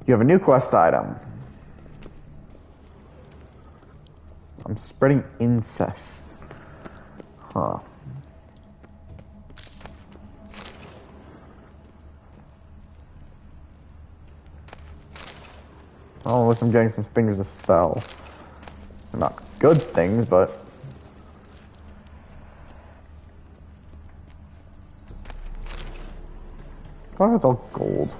You have a new quest item. I'm spreading incest. Huh. Oh, unless I'm getting some things to sell. Not good things, but... I thought it was all gold.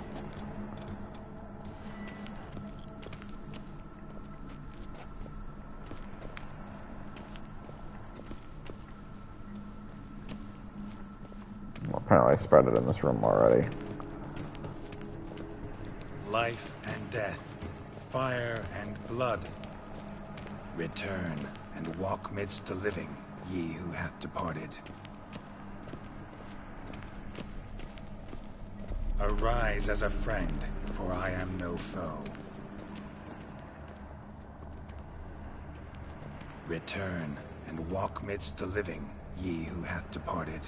Well, apparently I spread it in this room already. Life and death. Fire and blood. Return and walk midst the living, ye who hath departed. Arise as a friend, for I am no foe. Return and walk midst the living, ye who hath departed.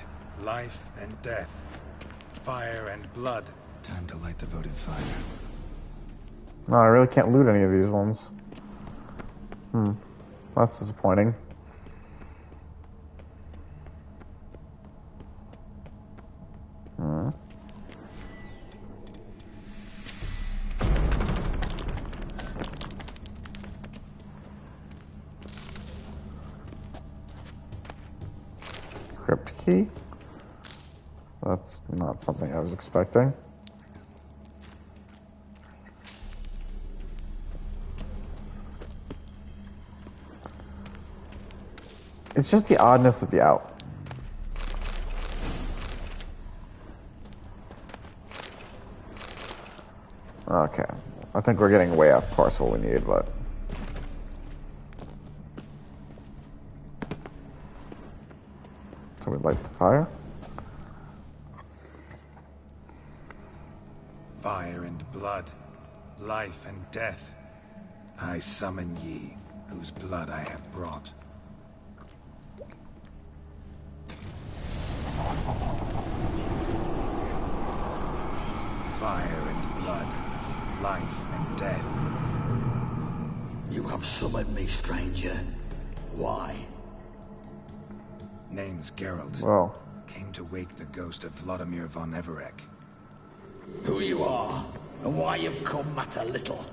Life and death, fire and blood. Time to light the votive fire. No, I really can't loot any of these ones. That's disappointing. Crypt key? That's not something I was expecting. It's just the oddness of the out. Okay. I think we're getting way off course what we need, but... So we light the fire. Fire and blood, life and death. I summon ye, whose blood I have brought. Fire and blood, life and death. You have summoned me, stranger. Why? Name's Geralt. Well. Came to wake the ghost of Vladimir von Everec. Who you are, and why you've come matter little.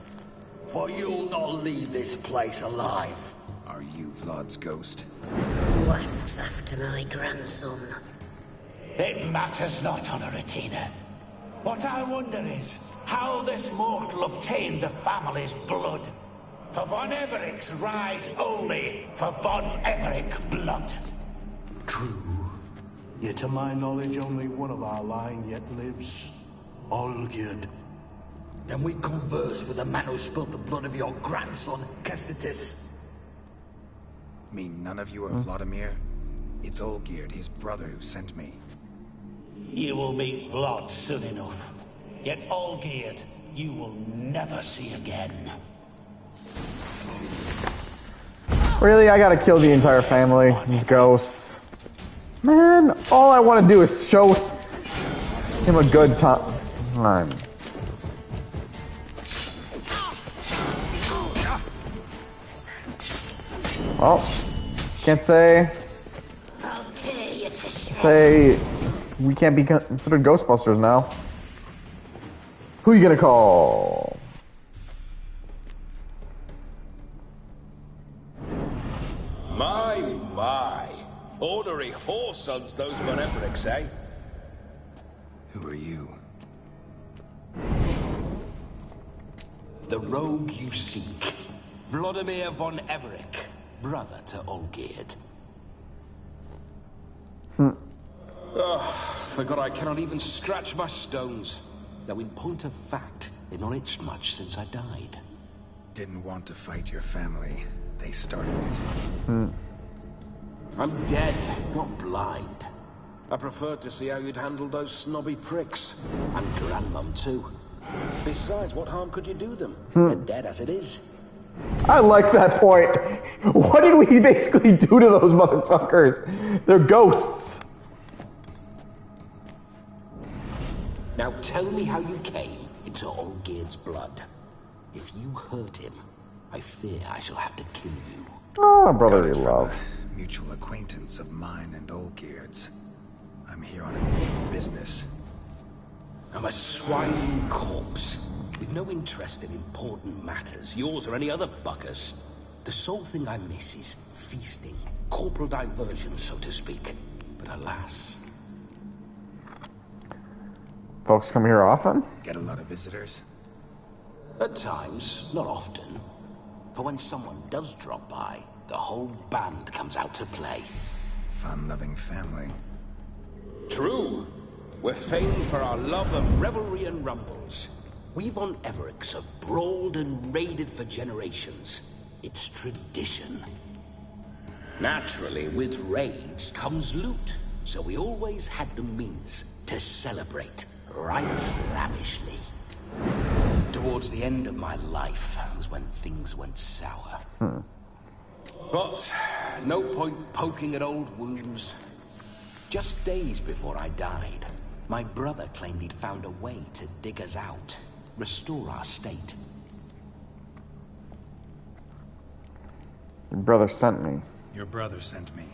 For you'll not leave this place alive. Are you Vlad's ghost? Who asks after my grandson? It matters not, Honoratina. What I wonder is how this mortal obtained the family's blood. For von Everec's rise only for von Everec blood. True. Yet to my knowledge, only one of our line yet lives. Olgierd. Then we converse with the man who spilled the blood of your grandson, Kestitis. Mean none of you are Vladimir? It's Olgierd, his brother, who sent me. You will meet Vlad soon enough. Yet Olgierd, you will never see again. Really? I gotta kill the entire family. These ghosts. Man, all I want to do is show him a good time. Well, can't say we can't be considered Ghostbusters now. Who are you gonna call? My. Ordinary whoresons, those Von Evericks, eh? Who are you? The rogue you seek. Vladimir von Everik, brother to Olgierd. Forgot I cannot even scratch my stones. Though in point of fact, they've not itched much since I died. Didn't want to fight your family. They started it. I'm dead, not blind. I preferred to see how you'd handle those snobby pricks. And Grandmum, too. Besides, what harm could you do them? They're dead as it is. I like that point. What did we basically do to those motherfuckers? They're ghosts. Now tell me how you came into Olgierd's blood. If you hurt him, I fear I shall have to kill you. Oh, brotherly love. A mutual acquaintance of mine and Olgierd's. I'm here on a business. I'm a swine corpse, with no interest in important matters, yours or any other buggers. The sole thing I miss is feasting, corporal diversion, so to speak. But alas... Folks come here often? Get a lot of visitors? At times, not often. For when someone does drop by, the whole band comes out to play. Fun-loving family. True. We're famed for our love of revelry and rumbles. We Von Evericks have brawled and raided for generations. It's tradition. Naturally, with raids comes loot, so we always had the means to celebrate right lavishly. Towards the end of my life was when things went sour. But no point poking at old wounds. Just days before I died, my brother claimed he'd found a way to dig us out, restore our state. Your brother sent me. Your brother sent me.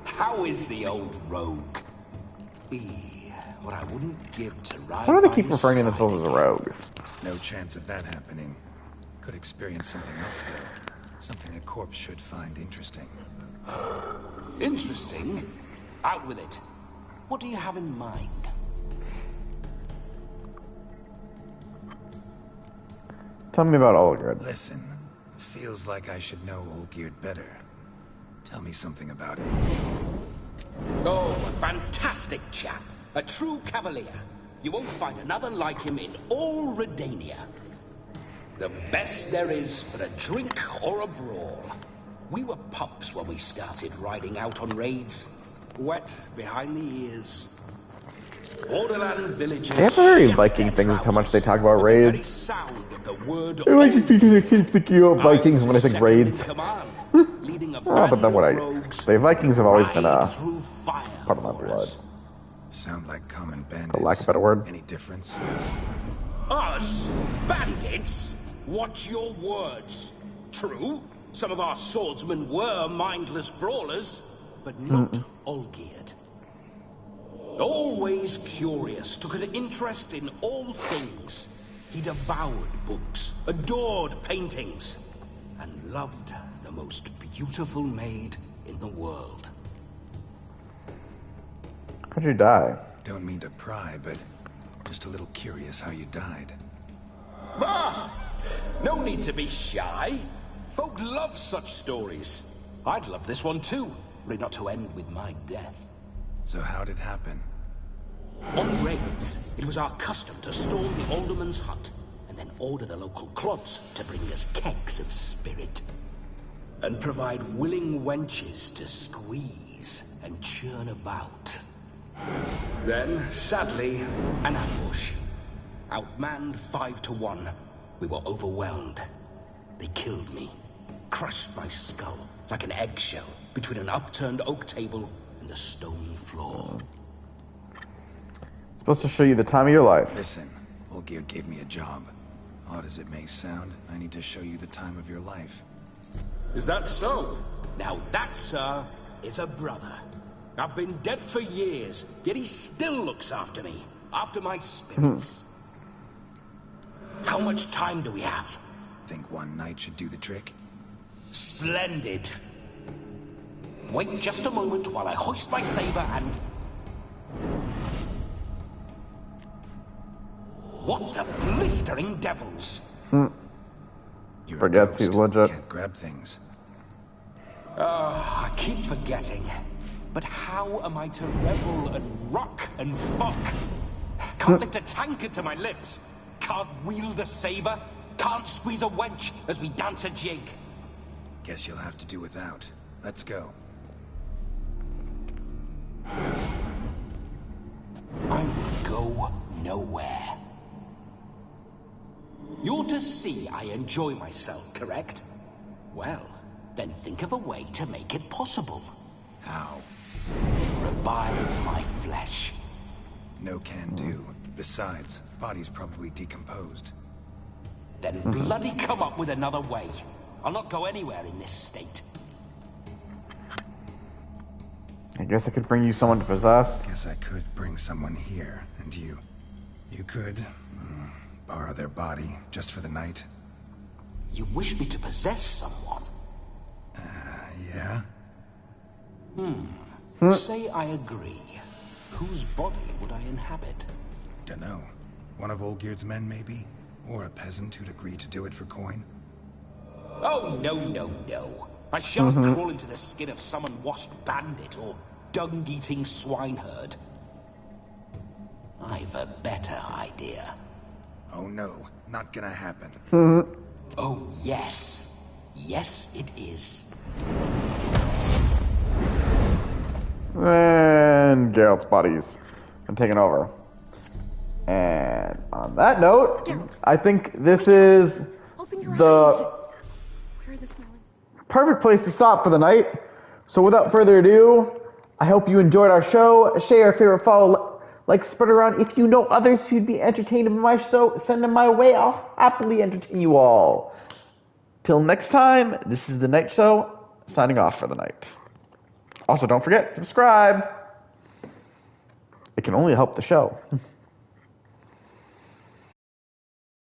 How is the old rogue? What I wouldn't give to ride. Why do they keep referring to themselves as rogues? No chance of that happening. Could experience something else, though. Something a corpse should find interesting. Interesting? Out with it. What do you have in mind? Tell me about Olgierd. Listen, feels like I should know Olgierd better. Tell me something about him. Oh, a fantastic chap. A true cavalier. You won't find another like him in all Redania. The best there is for a drink or a brawl. We were pups when we started riding out on raids. Wet behind the ears. Borderland villages. They have very Viking things with how much they talk about raids. Sound of the word I like to speak to the kids thinking of Vikings when I think raids. But then what I say, Vikings have always been a part of my blood. Sound like common bandits. For lack of a better word. Any difference? Us? Bandits? Watch your words. True, some of our swordsmen were mindless brawlers, but not Olgierd. Always curious, took an interest in all things. He devoured books, adored paintings, and loved the most beautiful maid in the world. How'd you die? Don't mean to pry, but just a little curious how you died. Ah! No need to be shy. Folk love such stories. I'd love this one too, were it not to end with my death. So how'd it happen? On raids, it was our custom to storm the alderman's hut, and then order the local clubs to bring us kegs of spirit. And provide willing wenches to squeeze. blaze and churn about. Then, sadly, an ambush. Outmanned 5 to 1. We were overwhelmed. They killed me. Crushed my skull like an eggshell between an upturned oak table and the stone floor. Supposed to show you the time of your life. Listen, Olgierd gave me a job. Odd as it may sound, I need to show you the time of your life. Is that so? Now that, sir, is a brother. I've been dead for years, yet he still looks after me, after my spirits. How much time do we have? Think one night should do the trick? Splendid. Wait just a moment while I hoist my saber and... What the blistering devils? Forgets he's legit. Can't grab things. I keep forgetting. But how am I to revel and rock and fuck? Can't lift a tankard to my lips. Can't wield a saber. Can't squeeze a wench as we dance a jig. Guess you'll have to do without. Let's go. I will go nowhere. You're to see I enjoy myself, correct? Well, then think of a way to make it possible. How? Revive my flesh. No can do. Besides, body's probably decomposed. Then bloody come up with another way. I'll not go anywhere in this state. I guess I could bring you someone to possess. Guess I could bring someone here, and you could borrow their body just for the night. You wish me to possess someone? Yeah? Say I agree. Whose body would I inhabit? Dunno. One of Olgierd's men, maybe? Or a peasant who'd agree to do it for coin? Oh, no, no, no. I shan't crawl into the skin of some unwashed bandit or dung-eating swineherd. I've a better idea. Oh no, not gonna happen. Oh, yes. Yes, it is. And Geralt's body's been taken over. And on that note, I think this is the perfect place to stop for the night. So without further ado, I hope you enjoyed our show. Share, favorite, follow, like, spread around. If you know others who'd be entertained by my show, send them my way. I'll happily entertain you all. Till next time, this is the Knightshow, signing off for the night. Also, don't forget to subscribe. It can only help the show.